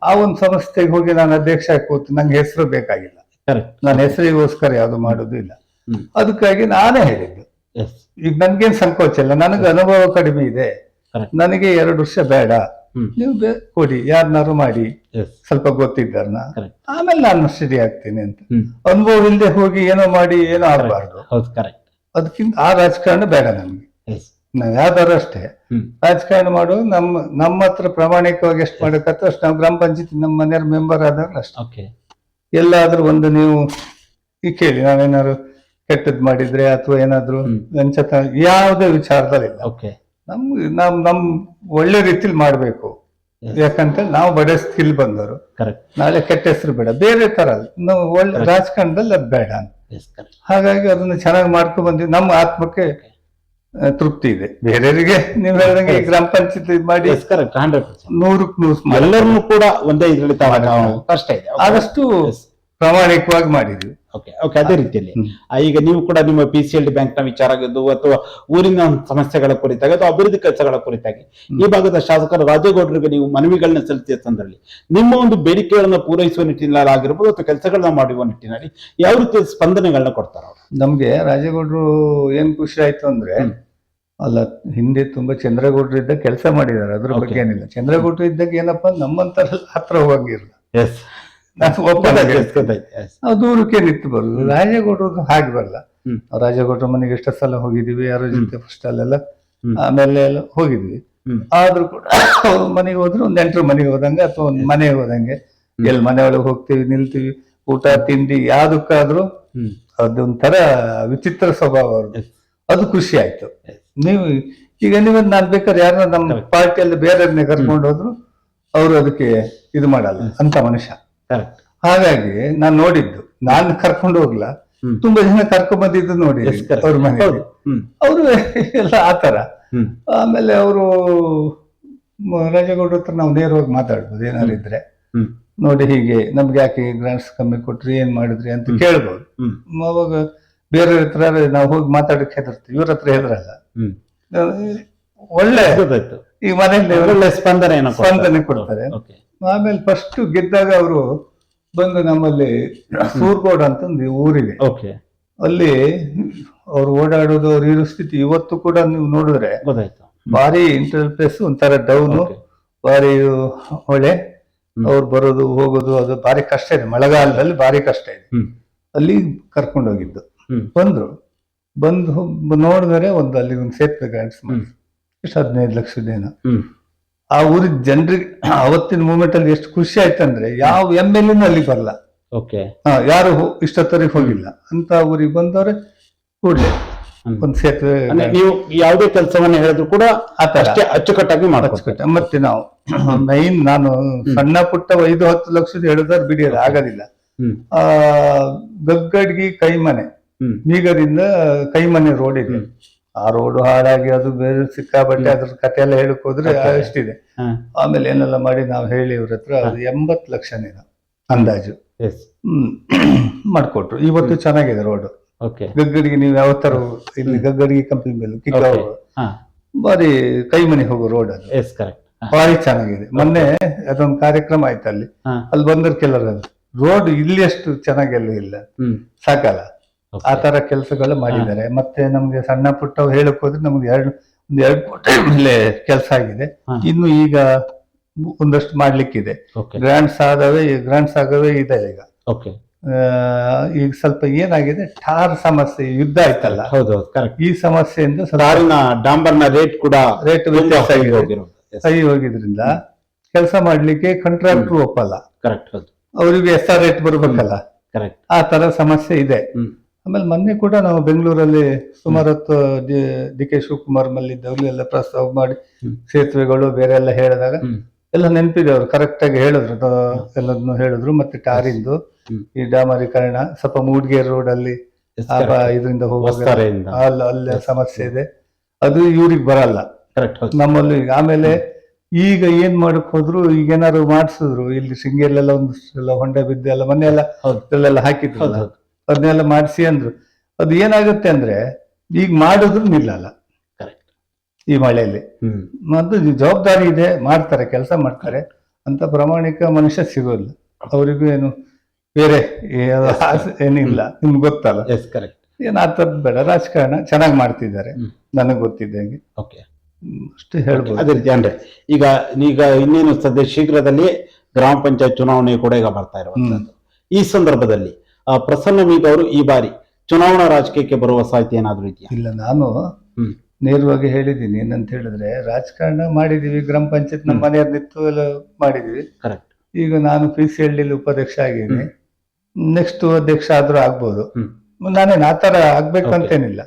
ಆ ಒಂದು ಸಂಸ್ಥೆಗೆ ಹೋಗಿ ನಾನು ಅಧ್ಯಕ್ಷ ಕೂತು ನಂಗೆ ಹೆಸರು ಬೇಕಾಗಿಲ್ಲ, ಕರೆಕ್ಟ್ ನನ್ನ ಹೆಸರಿಗೋಸ್ಕರ ಯಾವ್ದು ಮಾಡೋದು ಇಲ್ಲ. ಹ್ಮ್. ಅದಕ್ಕಾಗಿ ನಾನೇ ಹೇಳಿದ್ದು, ಎಸ್ ಈಗ ನನ್ಗೇನ್ ಸಂಕೋಚ ಇಲ್ಲ, ನನಗೆ ಅನುಭವ ಕಡಿಮೆ ಇದೆ, Correct. ನನಗೆ 2 ವರ್ಷ ಬೇಡ, ಹ್ಮ್ ನೀವು ಕೊಡಿ, ಯಾರನ್ನಾರು ಮಾಡಿ ಎಸ್ ಸ್ವಲ್ಪ ಗೊತ್ತಿದ್ದಾರನ್ನ, ಕರೆಕ್ಟ್ ಆಮೇಲೆ ನಾನು ಸರಿ ಆಗ್ತೀನಿ ಅಂತ. ಹ್ಮ್ ಅನುಭವ ಇಲ್ಲದೆ ಹೋಗಿ ಏನೋ ಮಾಡಿ ಏನೋ ಆಗ್ಬಾರ್ದು. ಹೌದು ಕರೆಕ್ಟ್ ಅದಕ್ಕಿಂತ ಆ ರಾಜಕಾರಣ ಬೇಡ ನಮ್ಗೆ. ಎಸ್ ನಾವ್ ಯಾವ್ದಾರು ಅಷ್ಟೇ ಹ್ಮ್ ರಾಜಕಾರಣ ಮಾಡುವಾಗ ನಮ್ಮ ಹತ್ರ ಪ್ರಾಮಾಣಿಕವಾಗಿ ಎಷ್ಟು ಮಾಡಕತ್ತ ಅಷ್ಟು. ನಾವು ಗ್ರಾಮ ಪಂಚಾಯತಿ ನಮ್ಮ ಮನೆಯವ್ರ ಮೆಂಬರ್ ಆದಾಗ ಅಷ್ಟೇ. ಓಕೆ ಎಲ್ಲಾದ್ರೂ ಒಂದು ನೀವು ಈ ಕೇಳಿ, ನಾವೇನಾದ್ರು ಕೆಟ್ಟದ್ ಮಾಡಿದ್ರೆ ಅಥವಾ ಏನಾದ್ರು ವಂಚತ ಯಾವುದೇ ವಿಚಾರದಲ್ಲಿಲ್ಲ. ಓಕೆ ನಮ್ ಒಳ್ಳೆ ರೀತಿಲಿ ಮಾಡ್ಬೇಕು. ಯಾಕಂತ ನಾವು ಬಡ ಸ್ಕಿಲ್ ಬಂದವರು, ಕರೆಕ್ಟ್ ನಾಳೆ ಕೆಟ್ಟ ಹೆಸರು ಬೇಡ, ಬೇರೆ ತರ ಅಲ್ಲ. ನಾವು ಒಳ್ಳೆ ರಾಜಕಾರಣದಲ್ಲಿ ಅದು ಬೇಡ ಅಂತ. ಎಸ್ ಕರೆಕ್ಟ್ ಹಾಗಾಗಿ ಅದನ್ನ ಚೆನ್ನಾಗಿ ಮಾಡ್ಕೊಂಡ್ ಬಂದಿವಿ. ನಮ್ಮ ಆತ್ಮಕ್ಕೆ ತೃಪ್ತಿ ಇದೆ. ಬೇರೆಯವರಿಗೆ ನೀವು ಹೇಳ್ದಂಗೆ ಈ ಗ್ರಾಮ ಪಂಚಾಯತ್ ಮಾಡಿ ಎಸ್ ಕರೆಕ್ಟ್ 100% 100% ಎಲ್ಲರನ್ನೂ ಕೂಡ ಒಂದೇ ಇದರಲ್ಲಿ ಕಷ್ಟ ಇದೆ. ಆದಷ್ಟು ಪ್ರಾಮಾಣಿಕವಾಗಿ ಮಾಡಿದ್ವಿ. ಓಕೆ ಓಕೆ ಅದೇ ರೀತಿಯಲ್ಲಿ ಈಗ ನೀವು ಕೂಡ ನಿಮ್ಮ PCLD ಬ್ಯಾಂಕ್ ನ ವಿಚಾರ ಆಗಿದ್ದು ಅಥವಾ ಊರಿನ ಸಮಸ್ಯೆಗಳ ಕುರಿತಾಗಿ ಅಥವಾ ಅಭಿವೃದ್ಧಿ ಕೆಲಸಗಳ ಕುರಿತಾಗಿ ಈ ಭಾಗದ ಶಾಸಕರು ರಾಜೇಗೌಡರಿಗೆ ನೀವು ಮನವಿಗಳನ್ನ ಸಲ್ಲಿಸಿದ ಸಂದರ್ಭದಲ್ಲಿ ನಿಮ್ಮ ಒಂದು ಬೇಡಿಕೆಗಳನ್ನ ಪೂರೈಸುವ ನಿಟ್ಟಿನಲ್ಲಿ ಆಗಿರ್ಬೋದು ಅಥವಾ ಕೆಲಸಗಳನ್ನ ಮಾಡುವ ನಿಟ್ಟಿನಲ್ಲಿ ಯಾವ ರೀತಿಯ ಸ್ಪಂದನೆಗಳನ್ನ ಕೊಡ್ತಾರ ಅವರು? ನಮ್ಗೆ ರಾಜೇಗೌಡರು ಏನ್ ಖುಷಿ ಆಯ್ತು ಅಂದ್ರೆ, ಅಲ್ಲ ಹಿಂದೆ ತುಂಬಾ ಚಂದ್ರಗೌಡರು ಇದ್ದಾಗ ಕೆಲಸ ಮಾಡಿದ್ದಾರೆ, ಅದ್ರ ಬಗ್ಗೆ ಏನಿಲ್ಲ. ಚಂದ್ರಗೌಡರು ಇದ್ದಾಗ ಏನಪ್ಪಾ ನಮ್ಮಂತರ ಹತ್ರ ಹೋಗಂಗಿಲ್ಲ, ಎಸ್ ನಾವು ದೂರಕ್ಕೆ ನಿಂತು ಬರುದು. ರಾಜೇಗೌಡರು ಹಾಗೆ ಬರಲ್ಲ. ರಾಜೇಗೌಡರ ಮನೆಗೆ ಎಷ್ಟೋ ಸಲ ಹೋಗಿದೀವಿ, ಯಾರ ಜೊತೆ ಫಸ್ಟ್ ಅಲ್ಲೆಲ್ಲ, ಆಮೇಲೆ ಎಲ್ಲ ಹೋಗಿದ್ವಿ. ಆದ್ರೂ ಕೂಡ ಅವ್ರ ಮನೆಗೆ ಹೋದ್ರೆ ಒಂದ್ ನೆಂಟ್ರ ಮನೆಗೆ ಹೋದಂಗೆ ಅಥವಾ ಒಂದ್ ಮನೆಗೆ ಹೋದಂಗೆ ಎಲ್ಲಿ ಮನೆ ಒಳಗೆ ಹೋಗ್ತೀವಿ, ನಿಲ್ತೀವಿ, ಊಟ ತಿಂಡಿ ಯಾವ್ದಕ್ಕಾದ್ರೂ ಅದೊಂಥರ ವಿಚಿತ್ರ ಸ್ವಭಾವ ಅವ್ರದ್ದು. ಅದು ಖುಷಿ ಆಯ್ತು. ನೀವು ಈಗ ನಾನ್ ಬೇಕಾದ್ರೆ ಯಾರನ್ನ ನಮ್ಮ ಪಾರ್ಟಿಯಲ್ಲಿ ಬೇರೆಯವ್ರನ್ನೇ ಕರ್ಕೊಂಡು ಹೋದ್ರು ಅವ್ರು ಅದಕ್ಕೆ ಇದು ಮಾಡಲ್ಲ ಅಂತ ಮನುಷ್ಯ. ಹಾಗಾಗಿ ನಾನ್ ನೋಡಿದ್ದು, ನಾನ್ ಕರ್ಕೊಂಡು ಹೋಗ್ಲಾ, ತುಂಬಾ ಜನ ಕರ್ಕೊಂಡ್ ಬಂದಿದ್ದು ನೋಡಿ ಅವ್ರ ಮನೆಗೆ. ಅವರು ಎಲ್ಲ ಆತರ. ಆಮೇಲೆ ಅವರು ರಾಜೇಗೌಡ್ರ ಹತ್ರ ನಾವು ನೇರವಾಗಿ ಮಾತಾಡ್ಬೋದು, ಏನಾದ್ರು ಇದ್ರೆ ನೋಡಿ ಹೀಗೆ ನಮ್ಗೆ ಯಾಕೆ ಗ್ರಾಂಟ್ಸ್ ಕಮ್ಮಿ ಕೊಟ್ರಿ, ಏನ್ ಮಾಡಿದ್ರಿ ಅಂತ ಕೇಳ್ಬೋದು. ಅವಾಗ ಬೇರೆಯವ್ರ ಹತ್ರ ನಾವು ಹೋಗಿ ಮಾತಾಡಕ್ಕೆ ಹೆದರ್ತೀವಿ, ಇವ್ರ ಹತ್ರ ಹೆದರಲ್ಲ. ಒಳ್ಳೆ ಈ ಮನೆಯಲ್ಲಿ ಒಳ್ಳೆ ಸ್ಪಂದನೆ ಕೊಡ್ತಾರೆ. ಆಮೇಲೆ ಫಸ್ಟ್ ಗೆದ್ದಾಗ ಅವರು ಬಂದು ನಮ್ಮಲ್ಲಿ ಸೂರ್ಗೋಡ್ ಅಂತ ಒಂದು ಊರಿದೆ, ಅಲ್ಲಿ ಅವ್ರು ಓಡಾಡೋದು, ಅವ್ರ ಇರೋ ಸ್ಥಿತಿ ಇವತ್ತು ಕೂಡ ನೀವು ನೋಡಿದ್ರೆ ಭಾರಿ ಇಂಟರ್ಫೇಸ್, ಒಂಥರ ಡೌನು, ಭಾರಿ ಹೊಳೆ, ಅವ್ರು ಬರೋದು ಹೋಗೋದು ಅದು ಭಾರಿ ಕಷ್ಟ ಇದೆ. ಮಳೆಗಾಲದಲ್ಲಿ ಭಾರಿ ಕಷ್ಟ ಇದೆ. ಅಲ್ಲಿ ಕರ್ಕೊಂಡೋಗಿದ್ದು ಬಂದ್ರು. ಬಂದು ನೋಡಿದರೆ ಅಲ್ಲಿ ಒಂದು ಸೇತುವೆ ಗ್ರಾಂಟ್ಸ್ ಎಷ್ಟು 15 ಲಕ್ಷದೇನೋ. ಆ ಊರಿನ ಜನರಿಗೆ ಅವತ್ತಿನ ಮೂಮೆಂಟ್ ಅಲ್ಲಿ ಎಷ್ಟು ಖುಷಿ ಆಯ್ತಂದ್ರೆ ಯಾವ MLA ಅಲ್ಲಿ ಬರಲ್ಲ, ಓಕೆ, ಯಾರು ಇಷ್ಟೊತ್ತವರೆಗೆ ಹೋಗಿಲ್ಲ ಅಂತ ಊರಿಗೆ ಬಂದವ್ರೆ ಕೂಡ್ಲೆ ಒಂದು ಸೇತುವೆ. ನೀವು ಯಾವುದೇ ಕೆಲಸವನ್ನ ಹೇಳಿದ್ರು ಕೂಡ ಆತರ ಅಷ್ಟೇ ಅಚ್ಚುಕಟ್ಟಾಗಿ ಮಾಡ್ಕೊಡ್ತಾರೆ. ಮತ್ತೆ ನಾವು ಮೈನ್ ನಾನು ಸಣ್ಣ ಪುಟ್ಟ 5-10 ಲಕ್ಷದ ಹೇಳಿದ್ರೆ ಬಿಡಿಯೋದು ಆಗೋದಿಲ್ಲ. ಗಗ್ಗಡ್ಗಿ ಕೈಮನೆ ಬೀಗದಿಂದ ಕೈಮನೆ ರೋಡ್ ಇದೆ, ಆ ರೋಡ್ ಹಾಳಾಗಿ ಅದು ಬೇರೆ ಸಿಕ್ಕಾಬಟ್ಟೆ ಅದ್ರ ಕತೆ ಎಲ್ಲ ಹೇಳಕ್ ಹೋದ್ರೆ ಅಷ್ಟಿದೆ. ಆಮೇಲೆ ಏನೆಲ್ಲ ಮಾಡಿ ನಾವು ಹೇಳಿ ಇವ್ರ ಹತ್ರ ಅದು 80 ಲಕ್ಷನೇನೋ ಅಂದಾಜು ಮಾಡ್ಕೊಟ್ರು. ಇವತ್ತು ಚೆನ್ನಾಗಿದೆ ರೋಡ್. ಗಗ್ಗಡಿಗೆ ನೀವು ಯಾವ ತರ ಇಲ್ಲಿ ಗಗ್ಗಡಿಗೆ ಕಂಪನಿ ಮೇಲೆ ಕಿಕ್ಕವರು ಬಾರಿ ಕೈಮನೆ ಹೋಗೋ ರೋಡ್ ಅದು ಭಾರಿ ಚೆನ್ನಾಗಿದೆ. ಮೊನ್ನೆ ಅದೊಂದು ಕಾರ್ಯಕ್ರಮ ಆಯ್ತು ಅಲ್ಲಿ ಬಂದ್ರ ಕೆಲವರು ರೋಡ್ ಇಲ್ಲಿ ಅಷ್ಟು ಚೆನ್ನಾಗೆಲ್ಲ ಇಲ್ಲ, ಸಾಕಲ್ಲ, ಆ ತರ ಕೆಲಸಗಳು ಮಾಡಿದ್ದಾರೆ. ಮತ್ತೆ ನಮ್ಗೆ ಸಣ್ಣ ಪುಟ್ಟ ಹೇಳಕ್ ಹೋದ್ರೆ ನಮ್ಗೆ 2 ಕೋಟಿ ಮೇಲೆ ಕೆಲಸ ಆಗಿದೆ. ಇನ್ನು ಈಗ ಒಂದಷ್ಟು ಮಾಡ್ಲಿಕ್ಕಿದೆ. ಗ್ರಾಂಟ್ಸ್ ಆಗವೇ ಇದೆ ಈಗ. ಈಗ ಸ್ವಲ್ಪ ಏನಾಗಿದೆ, ಟಾರ್ ಸಮಸ್ಯೆ, ಯುದ್ಧ ಆಯ್ತಲ್ಲ, ಈ ಸಮಸ್ಯೆಯಿಂದ ಡಾಂಬರ್ನ ರೇಟ್ ವ್ಯತ್ಯಾಸ ಸಹಿ ಹೋಗಿದ್ರಿಂದ ಕೆಲಸ ಮಾಡ್ಲಿಕ್ಕೆ ಕಾಂಟ್ರಾಕ್ಟರ್ ಒಪ್ಪಲ್ಲ, ಅವರಿಗೆ SR ರೇಟ್ ಬರ್ಬೇಕಲ್ಲ, ಆ ತರ ಸಮಸ್ಯೆ ಇದೆ. ಆಮೇಲೆ ಮೊನ್ನೆ ಕೂಡ ನಾವು ಬೆಂಗಳೂರಲ್ಲಿ ಸುಮಾರು ಹೊತ್ತು DK ಶಿವಕುಮಾರ್ ಮಲ್ಲಿದ್ದವ್ರು ಎಲ್ಲ ಪ್ರಸ್ತಾವ ಮಾಡಿ ಸೇತುವೆಗಳು ಬೇರೆ ಎಲ್ಲ ಹೇಳಿದಾಗ ಎಲ್ಲ ನೆನಪಿದೆ. ಅವ್ರು ಕರೆಕ್ಟ್ ಆಗಿ ಹೇಳಿದ್ರು, ಎಲ್ಲದನ್ನು ಹೇಳಿದ್ರು. ಮತ್ತೆ ಟಾರಿಂದು ಈ ಡಾಮರೀಕರಣ ಸ್ವಲ್ಪ ಮೂಡ್ಗೇರ್ ರೋಡ್ ಅಲ್ಲಿ ಇದರಿಂದ ಹೋಗುವ ಅಲ್ಲೇ ಸಮಸ್ಯೆ ಇದೆ, ಅದು ಇವ್ರಿಗೆ ಬರಲ್ಲ ನಮ್ಮಲ್ಲಿ. ಆಮೇಲೆ ಈಗ ಏನ್ ಮಾಡಕ್ ಹೋದ್ರು, ಈಗ ಏನಾದ್ರು ಮಾಡ್ಸಿದ್ರು ಇಲ್ಲಿ ಶೃಂಗೇರಿಲೆಲ್ಲ ಒಂದಿಷ್ಟೆಲ್ಲ ಹೊಂಡೆ ಬಿದ್ದು ಎಲ್ಲ ಮೊನ್ನೆ ಎಲ್ಲ ಹಾಕಿದ್ರು, ಅದನ್ನೆಲ್ಲ ಮಾಡಿಸಿ ಅಂದ್ರು. ಅದು ಏನಾಗುತ್ತೆ ಅಂದ್ರೆ ಈಗ ಮಾಡಿದ್ರು ನಿಲ್ಲಲ್ಲ ಈ ಮಳೆಯಲ್ಲಿ. ಅದು ಜವಾಬ್ದಾರಿ ಇದೆ, ಮಾಡ್ತಾರೆ, ಕೆಲಸ ಮಾಡ್ತಾರೆ ಅಂತ ಪ್ರಾಮಾಣಿಕ ಮನುಷ್ಯ ಸಿಗೋಲ್ಲ. ಅವರಿಗೂ ಏನು ಬೇರೆ ಏನಿಲ್ಲ, ನಿಮ್ಗೆ ಗೊತ್ತಲ್ಲ. ಏನ್ ಆ ಥರದ್ದು ಬೇಡ, ರಾಜಕಾರಣ ಚೆನ್ನಾಗಿ ಮಾಡ್ತಿದ್ದಾರೆ ನನಗೆ ಗೊತ್ತಿದ್ದಂಗೆ, ಅಷ್ಟೇ ಹೇಳ್ಬೋದು. ಅದೇ ರೀತಿ ಅಂದ್ರೆ ಈಗ ಇನ್ನೇನು ಸದ್ಯ ಶೀಘ್ರದಲ್ಲಿ ಗ್ರಾಮ ಪಂಚಾಯತ್ ಚುನಾವಣೆ ಕೂಡ ಈಗ ಬರ್ತಾ ಇರುವಂತದ್ದು. ಈ ಸಂದರ್ಭದಲ್ಲಿ ಪ್ರಸನ್ನ ಮೀಗ್ ಅವರು ಈ ಬಾರಿ ಚುನಾವಣಾ ರಾಜಕೀಯಕ್ಕೆ ಬರುವ ಸಾಧ್ಯತೆ ಏನಾದ್ರು ಇದೆಯಾ? ಇಲ್ಲ, ನಾನು ನೇರವಾಗಿ ಹೇಳಿದ್ದೀನಿ. ಏನಂತ ಹೇಳಿದ್ರೆ, ರಾಜಕಾರಣ ಮಾಡಿದೀವಿ, ಗ್ರಾಮ ಪಂಚಾಯತ್ ನಮ್ಮ ಮನೆಯವ್ರ ನಿತ್ತು ಎಲ್ಲ ಮಾಡಿದೀವಿ. ಈಗ ನಾನು PCLD ಉಪಾಧ್ಯಕ್ಷ ಆಗಿದ್ದೀನಿ, ನೆಕ್ಸ್ಟ್ ಅಧ್ಯಕ್ಷ ಆದ್ರೂ ಆಗ್ಬೋದು. ನಾನೇನು ಆತರ ಆಗ್ಬೇಕು ಅಂತೇನಿಲ್ಲ,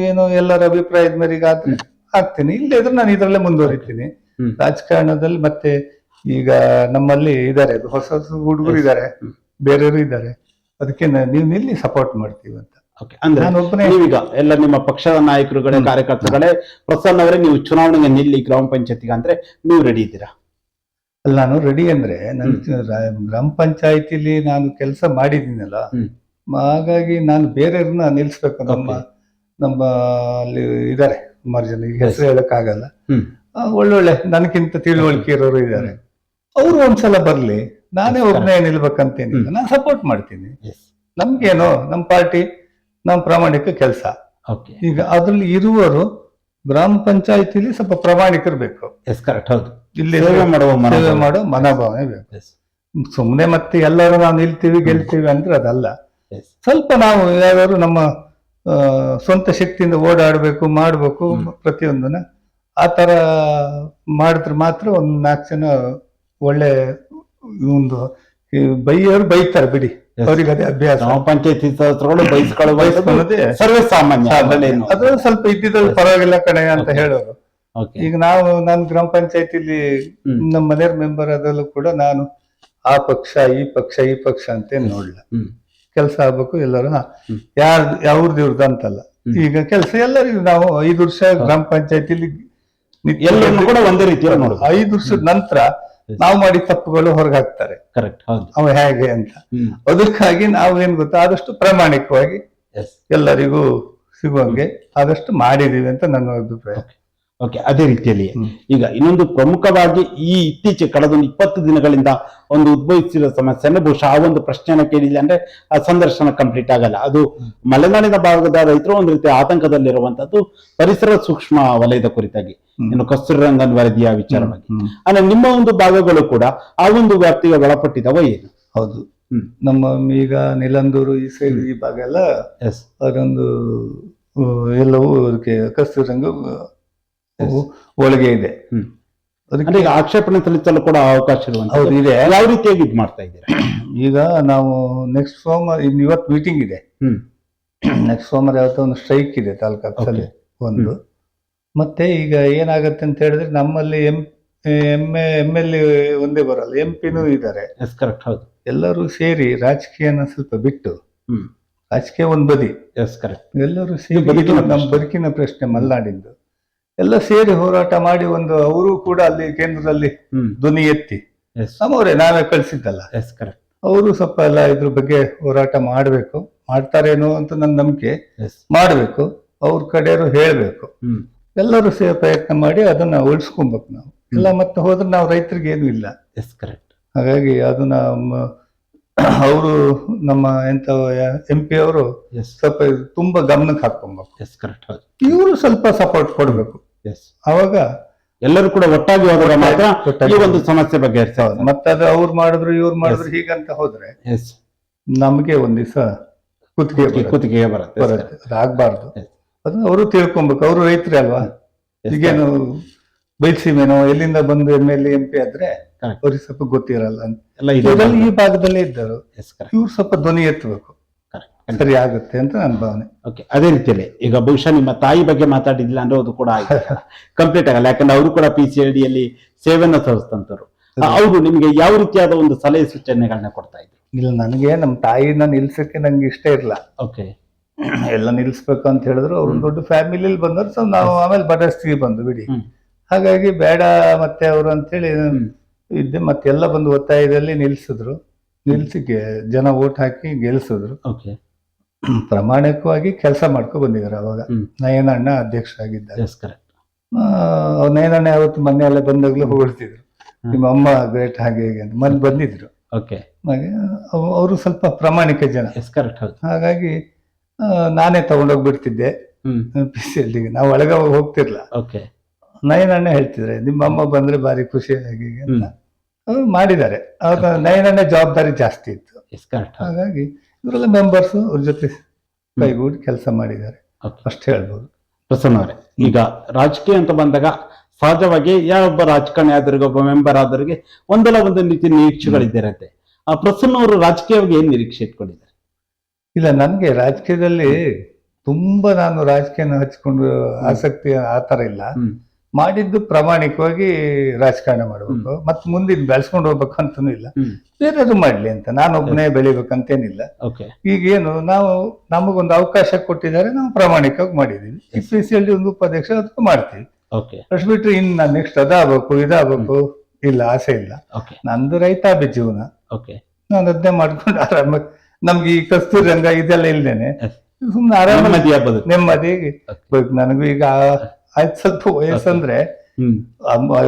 ಏನೋ ಎಲ್ಲರ ಅಭಿಪ್ರಾಯದ ಮೇರೆಗೆ ಆದ್ರೆ ಆಗ್ತೀನಿ, ಇಲ್ಲದ್ರೆ ನಾನು ಇದ್ರಲ್ಲೇ ಮುಂದುವರಿತೀನಿ ರಾಜಕಾರಣದಲ್ಲಿ. ಮತ್ತೆ ಈಗ ನಮ್ಮಲ್ಲಿ ಇದಾರೆ ಹೊಸ ಹುಡುಗರು ಇದಾರೆ, ಬೇರೆಯವರು ಇದ್ದಾರೆ, ಅದಕ್ಕೆ ನೀವು ನಿಲ್ಲಿ ಸಪೋರ್ಟ್ ಮಾಡ್ತೀವಿ ಅಂತ. ಈಗ ಎಲ್ಲ ನಿಮ್ಮ ಪಕ್ಷದ ನಾಯಕರುಗಳೇ ಕಾರ್ಯಕರ್ತರುಗಳೇ ಪ್ರಸನ್ನ ಅವರೇ ನೀವು ಚುನಾವಣೆಗೆ ನಿಲ್ಲಿ ಗ್ರಾಮ ಪಂಚಾಯತಿಗೆ ಅಂದ್ರೆ ನೀವು ರೆಡಿ ಇದ್ದೀರಾ? ಅಲ್ಲ, ನಾನು ರೆಡಿ ಅಂದ್ರೆ ನನ್ ಗ್ರಾಮ ಪಂಚಾಯತಿಲಿ ನಾನು ಕೆಲಸ ಮಾಡಿದ್ದೀನಲ್ಲ, ಹಾಗಾಗಿ ನಾನು ಬೇರೆಯವ್ರನ್ನ ನಿಲ್ಸ್ಬೇಕು. ನಮ್ಮ ಅಲ್ಲಿ ಇದಾರೆ ಸುಮಾರು ಜನ, ಈಗ ಹೆಸರು ಹೇಳಕ್ ಆಗಲ್ಲ, ಒಳ್ಳೊಳ್ಳೆ ನನಗಿಂತ ತಿಳುವಳಿಕೆ ಇರೋರು ಇದ್ದಾರೆ. ಅವ್ರು ಒಂದ್ಸಲ ಬರ್ಲಿ, ನಾನೇ ಒಬ್ಬನೇ ನಿಲ್ಬೇಕಂತೇನಿಲ್ಲ, ನಾನು ಸಪೋರ್ಟ್ ಮಾಡ್ತೀನಿ. ನಮ್ಗೇನೋ ನಮ್ಮ ಪಾರ್ಟಿ ನಮ್ಮ ಪ್ರಾಮಾಣಿಕ ಕೆಲಸ. ಈಗ ಅದ್ರಲ್ಲಿ ಇರುವರು ಗ್ರಾಮ ಪಂಚಾಯತಿಲಿ ಸ್ವಲ್ಪ ಪ್ರಾಮಾಣಿಕರು ಬೇಕು, ಇಲ್ಲಿ ಸೇವೆ ಮಾಡೋ ಮನೋಭಾವನೆ ಬೇಕು. ಸುಮ್ನೆ ಮತ್ತೆ ಎಲ್ಲರೂ ನಾವು ನಿಲ್ತೀವಿ ಗೆಲ್ತೀವಿ ಅಂದ್ರೆ ಅದಲ್ಲ. ಸ್ವಲ್ಪ ನಾವು ಯಾವ್ದಾದ್ರು ನಮ್ಮ ಸ್ವಂತ ಶಕ್ತಿಯಿಂದ ಓಡಾಡ್ಬೇಕು, ಮಾಡ್ಬೇಕು ಪ್ರತಿಯೊಂದನ್ನ. ಆ ತರ ಮಾಡಿದ್ರೆ ಮಾತ್ರ ಒಂದ್ 4 ಜನ ಒಳ್ಳೆ ಒಂದು ಬೈಯೋರು ಬೈತಾರೆ ಬಿಡಿ, ಅವ್ರಿಗೆ ಅದೇ ಅಭ್ಯಾಸ. ಪಂಚಾಯತಿ ಬಯಸ್ಕೊಳ್ಳೋದೇ ಸರ್ವೇ ಸಾಮಾನ್ಯ, ಅದ್ರಲ್ಲಿ ಸ್ವಲ್ಪ ಇದ್ದಿದ್ರಲ್ಲಿ ಪರವಾಗಿಲ್ಲ ಕಣೆ ಅಂತ ಹೇಳೋರು. ಈಗ ನಾನು ಗ್ರಾಮ ಪಂಚಾಯತಿಲಿ ನಮ್ಮ ಮನೆಯವ್ರ ಮೆಂಬರ್ ಅದರಲ್ಲೂ ಕೂಡ ನಾನು ಆ ಪಕ್ಷ ಈ ಪಕ್ಷ ಅಂತ ನೋಡ್ಲ. ಕೆಲಸ ಆಗ್ಬೇಕು, ಎಲ್ಲರೂ ಯಾವ್ರದ್ದು ಅಂತಲ್ಲ. ಈಗ ಕೆಲಸ ಎಲ್ಲರಿಗೂ ನಾವು 5 ವರ್ಷ ಗ್ರಾಮ ಪಂಚಾಯತಿಲಿ ಎಲ್ಲರನ್ನು ಕೂಡ ಒಂದೇ ರೀತಿಯಲ್ಲಿ ನೋಡುದು. 5 ವರ್ಷದ ನಂತರ ನಾವು ಮಾಡಿದ ತಪ್ಪುಗಳು ಹೊರಗೆ ಹಾಕ್ತಾರೆ, ಅವ ಹೇಗೆ ಅಂತ. ಅದಕ್ಕಾಗಿ ನಾವು ಏನ್ ಗೊತ್ತಾ, ಆದಷ್ಟು ಪ್ರಾಮಾಣಿಕವಾಗಿ ಎಲ್ಲರಿಗೂ ಸಿಗುವಂಗೆ ಆದಷ್ಟು ಮಾಡಿದೀವಿ ಅಂತ ನನ್ನ ಅಭಿಪ್ರಾಯ. ಅದೇ ರೀತಿಯಲ್ಲಿ ಈಗ ಇನ್ನೊಂದು ಪ್ರಮುಖವಾಗಿ ಈ ಇತ್ತೀಚೆಗೆ ಕಳೆದೊಂದು 20 ದಿನಗಳಿಂದ ಒಂದು ಉದ್ಭವಿಸಿರುವ ಸಮಸ್ಯೆಯನ್ನು ಬಹುಶಃ ಆ ಒಂದು ಪ್ರಶ್ನೆಯನ್ನ ಕೇಳಿಲ್ಲ ಅಂದ್ರೆ ಆ ಸಂದರ್ಶನ ಕಂಪ್ಲೀಟ್ ಆಗಲ್ಲ. ಅದು ಮಲೆನಾಡಿನ ಭಾಗದ ರೈತರು ಒಂದು ರೀತಿ ಆತಂಕದಲ್ಲಿರುವಂತದ್ದು ಪರಿಸರ ಸೂಕ್ಷ್ಮ ವಲಯದ ಕುರಿತಾಗಿ, ಇನ್ನು ಕಸ್ತೂರಿ ರಂಗನ್ ವರದಿಯ ವಿಚಾರವಾಗಿ. ಅಂದ್ರೆ ನಿಮ್ಮ ಒಂದು ಭಾಗಗಳು ಕೂಡ ಆ ಒಂದು ವ್ಯಾಪ್ತಿಗೆ ಒಳಪಟ್ಟಿದವ ಏನು? ಹೌದು, ಹ್ಮ್. ನಮ್ಮ ಈಗ ನಿಲಂದೂರು ಈ ಸೈಡ್ ಈ ಭಾಗ ಎಲ್ಲ ಎಸ್ ಅದೊಂದು ಎಲ್ಲವೂ ಅದಕ್ಕೆ ಕಸ್ತೂರಿ ರಂಗ Yes. ಒಳಗೆ ಇದೆ. ಹ್ಮ್. ಅದಕ್ಕೆ ಅಂದ್ರೆ ಈಗ ಆಕ್ಷೇಪಣೆ ಸಲ್ಲಿಸಲು ಕೂಡ ಅವಕಾಶ ಇರುವಂತ ಹೌದು ಇದೆ. ಯಾವ ರೀತಿಯಾಗಿ ಇದು ಮಾಡ್ತಾ ಇದ್ದೀರಾ? ಈಗ ನಾವು ನೆಕ್ಸ್ಟ್ ಸೋಮವಾರ ಇವತ್ತು ಮೀಟಿಂಗ್ ಇದೆ. ಹ್ಮ್. ನೆಕ್ಸ್ಟ್ ಸೋಮವಾರ ಯಾವತ್ತೋ ಒಂದು ಸ್ಟ್ರೈಕ್ ಇದೆ ತಾಲೂಕು ಆಫೀಸಲ್ಲಿ ಒಂದು. ಮತ್ತೆ ಈಗ ಏನಾಗತ್ತೆ ಅಂತ ಹೇಳಿದ್ರೆ ನಮ್ಮಲ್ಲಿ ಎಮ್ ಎಲ್ ಎ ಒಂದೇ ಬರಲ್ಲ, MP ಇದ್ದಾರೆ. Yes correct. ಹೌದು. ಎಲ್ಲರೂ ಸೇರಿ ರಾಜಕೀಯನ ಸ್ವಲ್ಪ ಬಿಟ್ಟು, ಹ್ಮ್. ರಾಜಕೀಯ ಒಂದ್ ಬದಿ, ಎಸ್ ಕರೆಕ್ಟ್. ಎಲ್ಲರೂ ಸೇರಿ ಬದುಕಿನ ನಮ್ಮ ಪ್ರಶ್ನೆ. ಬದುಕಿನ ಪ್ರಶ್ನೆ ಮಲ್ನಾಡಿದ್ದು ಎಲ್ಲ ಸೇರಿ ಹೋರಾಟ ಮಾಡಿ ಒಂದು ಅವರು ಕೂಡ ಅಲ್ಲಿ ಕೇಂದ್ರದಲ್ಲಿ ಹ್ಮ್. ಧ್ವನಿ ಎತ್ತಿ ಎಸ್ ನಮ್ಮವರೇ ನಾವೇ ಕಳ್ಸಿದ್ದಲ್ಲ, ಎಸ್ ಕರೆಕ್ಟ್. ಅವರು ಸ್ವಲ್ಪ ಎಲ್ಲ ಇದ್ರ ಬಗ್ಗೆ ಹೋರಾಟ ಮಾಡಬೇಕು, ಮಾಡ್ತಾರೇನೋ ಅಂತ ನನ್ನ ನಂಬಿಕೆ. ಎಸ್. ಮಾಡಬೇಕು, ಅವ್ರ ಕಡೆಯವರು ಹೇಳ್ಬೇಕು, ಹ್ಮ್. ಎಲ್ಲರೂ ಸೇರಿ ಪ್ರಯತ್ನ ಮಾಡಿ ಅದನ್ನ ಉಳಿಸ್ಕೊಬೇಕು ನಾವು. ಇಲ್ಲ ಮತ್ತೆ ಹೋದ್ರೆ ನಾವು ರೈತರಿಗೆ ಏನು ಇಲ್ಲ. Yes correct. ಹಾಗಾಗಿ ಅದನ್ನ ಅವರು ನಮ್ಮ ಎಂತ MP ಅವರು ಎಸ್. ಸ್ವಲ್ಪ ತುಂಬಾ ಗಮನಕ್ಕೆ ಹಾಕೊಬೇಕು. Yes correct. ಹೌದು. ಇವರು ಸ್ವಲ್ಪ ಸಪೋರ್ಟ್ ಕೊಡ್ಬೇಕು. ಎಸ್. ಅವಾಗ ಎಲ್ಲರೂ ಕೂಡ ಒಟ್ಟಾಗಿ ಹೋದಾಗ ಮಾತ್ರ ಒಟ್ಟಾಗಿ ಈ ಒಂದು ಸಮಸ್ಯೆ ಬಗೆಹರಿಸಬಹುದು. ಮತ್ತೆ ಅದು ಅವ್ರು ಮಾಡಿದ್ರು ಇವ್ರು ಮಾಡಿದ್ರು ಹೀಗಂತ ಹೋದ್ರೆ ಎಸ್. ನಮ್ಗೆ ಒಂದ್ ದಿವಸ ಕುತ್ತಿಗೆಗೆ ಬರುತ್ತೆ. ಬರುತ್ತೆ. ಅದಾಗಬಾರ್ದು. Yes. ಅದನ್ನ ಅವರು ತಿಳ್ಕೊಬೇಕು. ಅವರು ರೈತರೇ ಅಲ್ವಾ. Yes, ಈಗೇನು ಬೈಲ್ಸೀಮೆನೋ ಎಲ್ಲಿಂದ ಬಂದು MLA MP ಆದ್ರೆ Correct. ಅವ್ರಿಗೆ ಸ್ವಲ್ಪ ಗೊತ್ತಿರಲ್ಲ ಅಂತ. ಎಲ್ಲ ಇದೆ. ಇದ್ರಲ್ಲಿ ಈ ಭಾಗದಲ್ಲೇ ಇದ್ದರು. Yes correct. ಇವ್ರು ಸ್ವಲ್ಪ ಧ್ವನಿ ಎತ್ತಬೇಕು, ಕರೆಕ್ಟ್. ಸರಿ ಆಗುತ್ತೆ ಅಂತ ನನ್ನ ಭಾವನೆ. ಓಕೆ. ಅದೇ ರೀತಿಯಲ್ಲಿ ಈಗ ಬಹುಶಃ ನಿಮ್ಮ ತಾಯಿ ಬಗ್ಗೆ ಮಾತಾಡಿದಿಲ್ಲ ಅಂದ್ರೆ ಅದು ಕೂಡ ಕಂಪ್ಲೀಟ್ ಆಗಲ್ಲ. ಯಾಕಂದ್ರೆ ಅವರು ಕೂಡ PCLD ಯಲ್ಲಿ ಸೇವೆಯನ್ನು ಸಲ್ಲಿಸ್ತಂತವ್ರು. ಅವರು ನಿಮ್ಗೆ ಯಾವ ರೀತಿಯಾದ ಒಂದು ಸಲಹೆ ಸೂಚನೆಗಳನ್ನ ಕೊಡ್ತಾ ಇದ್ರು? ಇಲ್ಲ, ನನಗೆ ನಮ್ಮ ತಾಯಿನ ನಿಲ್ಸಕ್ಕೆ ನಂಗೆ ಇಷ್ಟ ಇರಲ್ಲ. ಓಕೆ. ಎಲ್ಲ ನಿಲ್ಸ್ಬೇಕು ಅಂತ ಹೇಳಿದ್ರು. ಅವ್ರು ದೊಡ್ಡ ಫ್ಯಾಮಿಲಿಲಿ ಬಂದ್ರು. ಸೊ ನಾವು ಆಮೇಲೆ ಬಡಸ್ತಿಗೆ ಬಂದು ಬಿಡಿ. ಹಾಗಾಗಿ ಬೇಡ ಮತ್ತೆ ಅವರು ಅಂತೇಳಿ ಇದ್ದೆ. ಮತ್ತೆಲ್ಲ ಬಂದು ಒತ್ತಾಯದಲ್ಲಿ ನಿಲ್ಸಿದ್ರು. ನಿಲ್ಸಿಗೆ ಜನ ಓಟ್ ಹಾಕಿ ಗೆಲ್ಸಿದ್ರು. ಓಕೆ. ಪ್ರಾಮಾಣಿಕವಾಗಿ ಕೆಲಸ ಮಾಡ್ಕೊ ಬಂದಿದ್ದಾರೆ. ಅವಾಗ ನಯನಣ್ಣ ಅಧ್ಯಕ್ಷ ಆಗಿದ್ದಾರೆ. Yes correct. ನಯನಣ್ಣ ಯಾವತ್ತು ಮೊನ್ನೆ ಎಲ್ಲ ಬಂದಾಗ್ಲೂ ಹೊಗಳ್ತಿದ್ರು, ನಿಮ್ಮ ಅಮ್ಮ ಗ್ರೇಟ್ ಹಾಗೆ ಹೀಗೆ ಅಂತ. ಮೊನ್ನೆ ಬಂದಿದ್ರು. ಓಕೆ. ಹಾಗೆ ಅವರು ಸ್ವಲ್ಪ ಪ್ರಾಮಾಣಿಕ ಜನ. Yes correct. ಹೌದು. ಹಾಗಾಗಿ ನಾನೇ ತಗೊಂಡೋಗ್ಬಿಡ್ತಿದ್ದೆ PCLDಗೆ. ನಾವು ಒಳಗೆ ಹೋಗ್ತಿರ್ಲ. ಓಕೆ. ನಯನಣ್ಣ ಹೇಳ್ತಿದ್ರೆ ನಿಮ್ಮ ಅಮ್ಮ ಬಂದ್ರೆ ಬಾರಿ ಖುಷಿ ಆಗಿ ಅಂತ. ಅವ್ರು ಮಾಡಿದ್ದಾರೆ. ಅವಾಗ ನಯನಣ್ಣ ಜವಾಬ್ದಾರಿ ಜಾಸ್ತಿ ಇತ್ತು. Yes correct. ಹಾಗಾಗಿ ಇವರೆಲ್ಲ ಮೆಂಬರ್ಸ್ ಅವ್ರ ಜೊತೆ ಕೈಗೂಡಿ ಕೆಲಸ ಮಾಡಿದ್ದಾರೆ ಅಷ್ಟು ಹೇಳ್ಬೋದು. ಪ್ರಸನ್ನ ಅವರೇ, ಈಗ ರಾಜಕೀಯ ಅಂತ ಬಂದಾಗ ಸಹಜವಾಗಿ ಯಾವೊಬ್ಬ ರಾಜಕಾರಣಿ ಆದ್ರಿಗೆ ಒಬ್ಬ ಮೆಂಬರ್ ಆದ್ರಿಗೆ ಒಂದಲ್ಲ ಒಂದು ರೀತಿ ನಿರೀಕ್ಷೆಗಳಿದ್ದಿರತ್ತೆ. ಆ ಪ್ರಸನ್ನ ಅವರು ರಾಜಕೀಯವಾಗಿ ಏನ್ ನಿರೀಕ್ಷೆ ಇಟ್ಕೊಂಡಿದ್ದಾರೆ? ಇಲ್ಲ, ನನ್ಗೆ ರಾಜಕೀಯದಲ್ಲಿ ತುಂಬಾ ನಾನು ರಾಜಕೀಯನ ಹಚ್ಕೊಂಡು ಆಸಕ್ತಿ ಆತರ ಇಲ್ಲ. ಮಾಡಿದ್ದು ಪ್ರಾಮಾಣಿಕವಾಗಿ ರಾಜಕಾರಣ ಮಾಡ್ಬೇಕು, ಮತ್ತೆ ಮುಂದೆ ಬೆಳೆಸ್ಕೊಂಡು ಹೋಗ್ಬೇಕು ಅಂತನೂ ಇಲ್ಲ. ಬೇರೆದು ಮಾಡ್ಲಿ ಅಂತ, ನಾನೊಬ್ಬನೇ ಬೆಳಿಬೇಕಂತೇನಿಲ್ಲ. ಈಗೇನು ನಾವು ನಮಗೊಂದು ಅವಕಾಶ ಕೊಟ್ಟಿದ್ದಾರೆ, ನಾವು ಪ್ರಾಮಾಣಿಕವಾಗಿ ಮಾಡಿದೀವಿ. PCLD ಒಂದು ಉಪಾಧ್ಯಕ್ಷ ಅದಕ್ಕೂ ಮಾಡ್ತೀವಿ. ಅಷ್ಟು ಬಿಟ್ರೆ ಇನ್ನು ನೆಕ್ಸ್ಟ್ ಅದಾಗಬೇಕು ಇದಾಗಬೇಕು ಇಲ್ಲ, ಆಸೆ ಇಲ್ಲ. ನಂದು ರೈತಾಪಿ ಜೀವನ. ನಾನು ಅದನ್ನೇ ಮಾಡ್ಕೊಂಡು ಆರಾಮಾಗಿ, ನಮ್ಗೆ ಈ ಕಸ್ತೂರಿ ರಂಗ ಇದೆಲ್ಲ ಇಲ್ದೇನೆ ಸುಮ್ನೆ ಆರಾಮಾಗಿ ನೆಮ್ಮದಿ. ನನಗೂ ಈಗ ಆಯ್ತು ಸ್ವಲ್ಪ ವಯಸ್ಸಂದ್ರೆ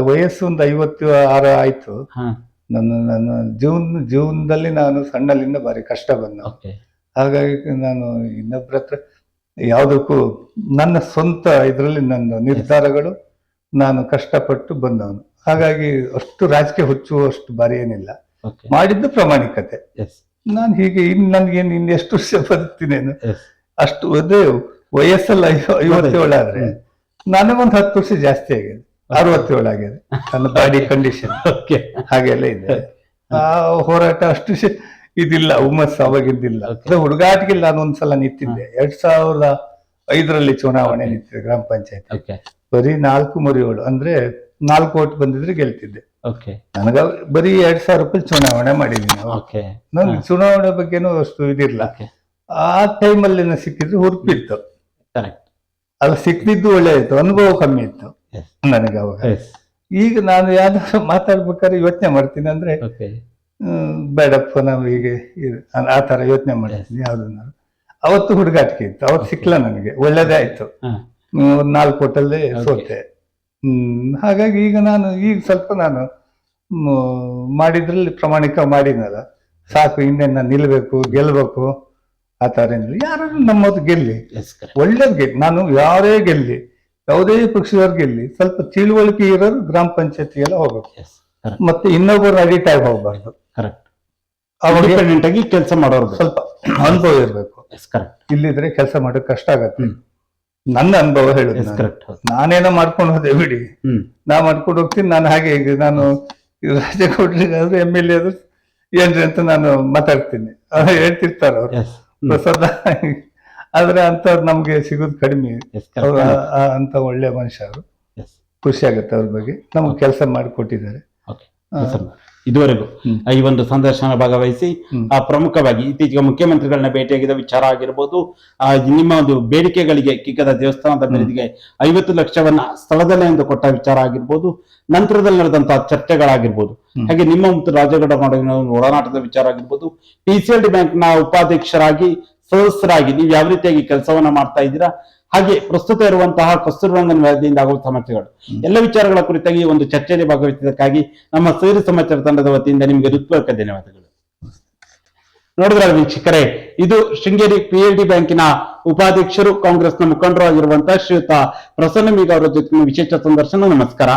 ವಯಸ್ಸು ಒಂದು 56 ಆಯ್ತು. ನನ್ನ ಜೀವನದಲ್ಲಿ ನಾನು ಸಣ್ಣಲ್ಲಿಂದ ಬಾರಿ ಕಷ್ಟ ಬಂದ. ಹಾಗಾಗಿ ನಾನು ಇನ್ನೊಬ್ಬರ ಹತ್ರ ಯಾವುದಕ್ಕೂ ನನ್ನ ಸ್ವಂತ ಇದರಲ್ಲಿ ನನ್ನ ನಿರ್ಧಾರಗಳು ನಾನು ಕಷ್ಟಪಟ್ಟು ಬಂದವನು. ಹಾಗಾಗಿ ಅಷ್ಟು ರಾಜಕೀಯ ಹುಚ್ಚುವಷ್ಟು ಬಾರಿ ಏನಿಲ್ಲ. ಮಾಡಿದ್ದು ಪ್ರಾಮಾಣಿಕತೆ. ನಾನು ಹೀಗೆ ನನ್ಗೇನು ಇನ್ನೆಷ್ಟು ವರ್ಷ ಬದುಕ್ತೀನೇನು ಅಷ್ಟು. ಅದೇ ವಯಸ್ಸಲ್ಲ 57 ಆದ್ರೆ ನನಗೊಂದು 10 ವರ್ಷ ಜಾಸ್ತಿ ಆಗಿದೆ, 67 ಆಗಿದೆ ನನ್ನ ಬಾಡಿ ಕಂಡೀಷನ್. ಹಾಗೆಲ್ಲ ಇದೆ. ಆ ಹೋರಾಟ ಅಷ್ಟು ಇದಿಲ್ಲ, ಹುಮ್ಮಸ್ ಅವಾಗಿದ್ದಿಲ್ಲ. ಅದೇ ಹುಡುಗಾಟಿಗೆ ನಾನು ಒಂದ್ಸಲ ನಿಂತಿದ್ದೆ 2005ರಲ್ಲಿ ಚುನಾವಣೆ ನಿಂತಿದ್ದೆ ಗ್ರಾಮ ಪಂಚಾಯತ್. ಬರೀ 4 ಮರಿಗಳು ಅಂದ್ರೆ 4 ಓಟ್ ಬಂದಿದ್ರೆ ಗೆಲ್ತಿದ್ದೆ. ನನಗ ಬರೀ 2000 ರೂಪಾಯಿ ಚುನಾವಣೆ ಮಾಡಿದೀನಿ. ನನ್ಗೆ ಚುನಾವಣೆ ಬಗ್ಗೆನೂ ಅಷ್ಟು ಇದಿರ್ಲ. ಆ ಟೈಮಲ್ಲಿ ಸಿಕ್ಕಿದ್ರೆ ಹುರುಪಿತ್ತು. ಅದು ಸಿಕ್ಕಿದ್ದು ಒಳ್ಳೆ ಇತ್ತು, ಅನುಭವ ಕಮ್ಮಿ ಇತ್ತು ನನಗೆ ಅವಾಗ. ಈಗ ನಾನು ಯಾವ್ದಾದ್ರು ಮಾತಾಡ್ಬೇಕಾದ್ರೆ ಯೋಚನೆ ಮಾಡ್ತೀನಿ ಅಂದ್ರೆ ಬೇಡಪ್ಪ ನಾವು ಹೀಗೆ ಆ ತರ ಯೋಚನೆ ಮಾಡ್ತೀನಿ. ಯಾವ್ದನ್ನ ಅವತ್ತು ಹುಡುಗಾಟಿಕೆ ಇತ್ತು, ಅವತ್ತು ಸಿಕ್ಲ ನನಗೆ ಒಳ್ಳೇದೇ ಆಯ್ತು. 4 ಓಟಲ್ಲೇ ಸೋತೆ. ಹಾಗಾಗಿ ಈಗ ಸ್ವಲ್ಪ ನಾನು ಮಾಡಿದ್ರಲ್ಲಿ ಪ್ರಾಮಾಣಿಕ ಮಾಡಿದ್ನಲ್ಲ, ಸಾಕು, ಇನ್ನೇನು ನಾನು ನಿಲ್ಬೇಕು ಗೆಲ್ಬೇಕು ಆ ತರ ಏನಿಲ್ಲ. ಯಾರು ನಮ್ಮದು ಗೆಲ್ಲಿ, ಒಳ್ಳೇದ್ ಗೆಲ್ಲಿ. ನಾನು ಯಾರೇ ಗೆಲ್ಲಿ, ಯಾವುದೇ ಪಕ್ಷದವ್ರು ಗೆಲ್ಲಿ, ಸ್ವಲ್ಪ ತಿಳುವಳಿಕೆ ಇರೋರು ಗ್ರಾಮ ಪಂಚಾಯತಿಗೆಲ್ಲ ಹೋಗ್ಬೇಕು. ಮತ್ತೆ ಇನ್ನೊಬ್ಬರು ಅಡಿಟ್ ಆಗಿ ಹೋಗ್ಬಾರ್ದು. ಅವಾಗ ಇಂಡಿಪೆಂಡೆಂಟ್ ಆಗಿ ಕೆಲಸ ಮಾಡೋರು ಸ್ವಲ್ಪ ಅನುಭವ ಇರ್ಬೇಕು. ಕರೆಕ್ಟ್. ಇಲ್ಲಿದ್ರೆ ಕೆಲಸ ಮಾಡೋಕೆ ಕಷ್ಟ ಆಗತ್ತೆ. ನನ್ನ ಅನುಭವ ಹೇಳುದು ನಾನು. ಕರೆಕ್ಟ್. ನಾನೇನೋ ಮಾಡ್ಕೊಂಡು ಹೋದೆ ಬಿಡಿ, ನಾ ಮಾಡ್ಕೊಂಡು ಹೋಗ್ತೀನಿ. ನಾನು ಹಾಗೆ ಈಗ ನಾನು ರಾಜಕೋಟ್ರಿಗಾದ್ರು MLA ಆದ್ರು ಏನ್ರಿ ಅಂತ ನಾನು ಮಾತಾಡ್ತೀನಿ, ಹೇಳ್ತಿರ್ತಾರ ಅವ್ರು ಪ್ರಸಾದ. ಆದ್ರೆ ಅಂತ ನಮ್ಗೆ ಸಿಗೋದು ಕಡಿಮೆ. ಅವ್ರು ಅಂತ ಒಳ್ಳೆ ಮನುಷ್ಯ ಅವರು, ಖುಷಿ ಆಗುತ್ತೆ ಅವ್ರ ಬಗ್ಗೆ. ನಮ್ಗೆ ಕೆಲಸ ಮಾಡಿಕೊಟ್ಟಿದ್ದಾರೆ. ಇದುವರೆಗೂ ಈ ಒಂದು ಸಂದರ್ಶನ ಭಾಗವಹಿಸಿ ಪ್ರಮುಖವಾಗಿ ಇತ್ತೀಚೆಗೆ ಮುಖ್ಯಮಂತ್ರಿಗಳನ್ನ ಭೇಟಿಯಾಗಿದ್ದ ವಿಚಾರ ಆಗಿರ್ಬೋದು, ನಿಮ್ಮ ಒಂದು ಬೇಡಿಕೆಗಳಿಗೆ ಕಿಕ್ಕದ ದೇವಸ್ಥಾನದ ಅಭಿವೃದ್ಧಿಗೆ 50 ಲಕ್ಷವನ್ನ ಸ್ಥಳದಲ್ಲೇ ಎಂದು ಕೊಟ್ಟ ವಿಚಾರ ಆಗಿರ್ಬೋದು, ನಂತರದಲ್ಲಿ ನಡೆದಂತಹ ಚರ್ಚೆಗಳಾಗಿರ್ಬೋದು, ಹಾಗೆ ನಿಮ್ಮ ಮತ್ತು ರಾಜಗೌಡ ನಡುವಿನ ಒಡನಾಟದ ವಿಚಾರ ಆಗಿರ್ಬೋದು, PCLD ಬ್ಯಾಂಕ್ ನ ಉಪಾಧ್ಯಕ್ಷರಾಗಿ ಸದಸ್ಯರಾಗಿ ನೀವು ಯಾವ ರೀತಿಯಾಗಿ ಕೆಲಸವನ್ನ ಮಾಡ್ತಾ ಇದ್ದೀರಾ, ಹಾಗೆ ಪ್ರಸ್ತುತ ಇರುವಂತಹ ಕಸ್ತೂರ್ಬಾ ವ್ಯಾಧಿಯಿಂದ ಆಗುವ ಸಮಸ್ಯೆಗಳು, ಎಲ್ಲ ವಿಚಾರಗಳ ಕುರಿತಾಗಿ ಒಂದು ಚರ್ಚೆಯಲ್ಲಿ ಭಾಗವಹಿಸಿದ್ದಕ್ಕಾಗಿ ನಮ್ಮ ಸೇರಿ ಸಮಾಚಾರ ತಂಡದ ವತಿಯಿಂದ ನಿಮಗೆ ಹೃತ್ಪೂರ್ವಕ ಧನ್ಯವಾದಗಳು. ನೋಡಿದ್ರ ವೀಕ್ಷಕರೇ, ಇದು ಶೃಂಗೇರಿ PLD ಬ್ಯಾಂಕಿನ ಉಪಾಧ್ಯಕ್ಷರು ಕಾಂಗ್ರೆಸ್ನ ಮುಖಂಡರು ಆಗಿರುವಂತಹ ಶ್ರೀಯುತ ಪ್ರಸನ್ನ ಮೀಗ ಅವರ ಜೊತೆ ವಿಶೇಷ ಸಂದರ್ಶನ. ನಮಸ್ಕಾರ.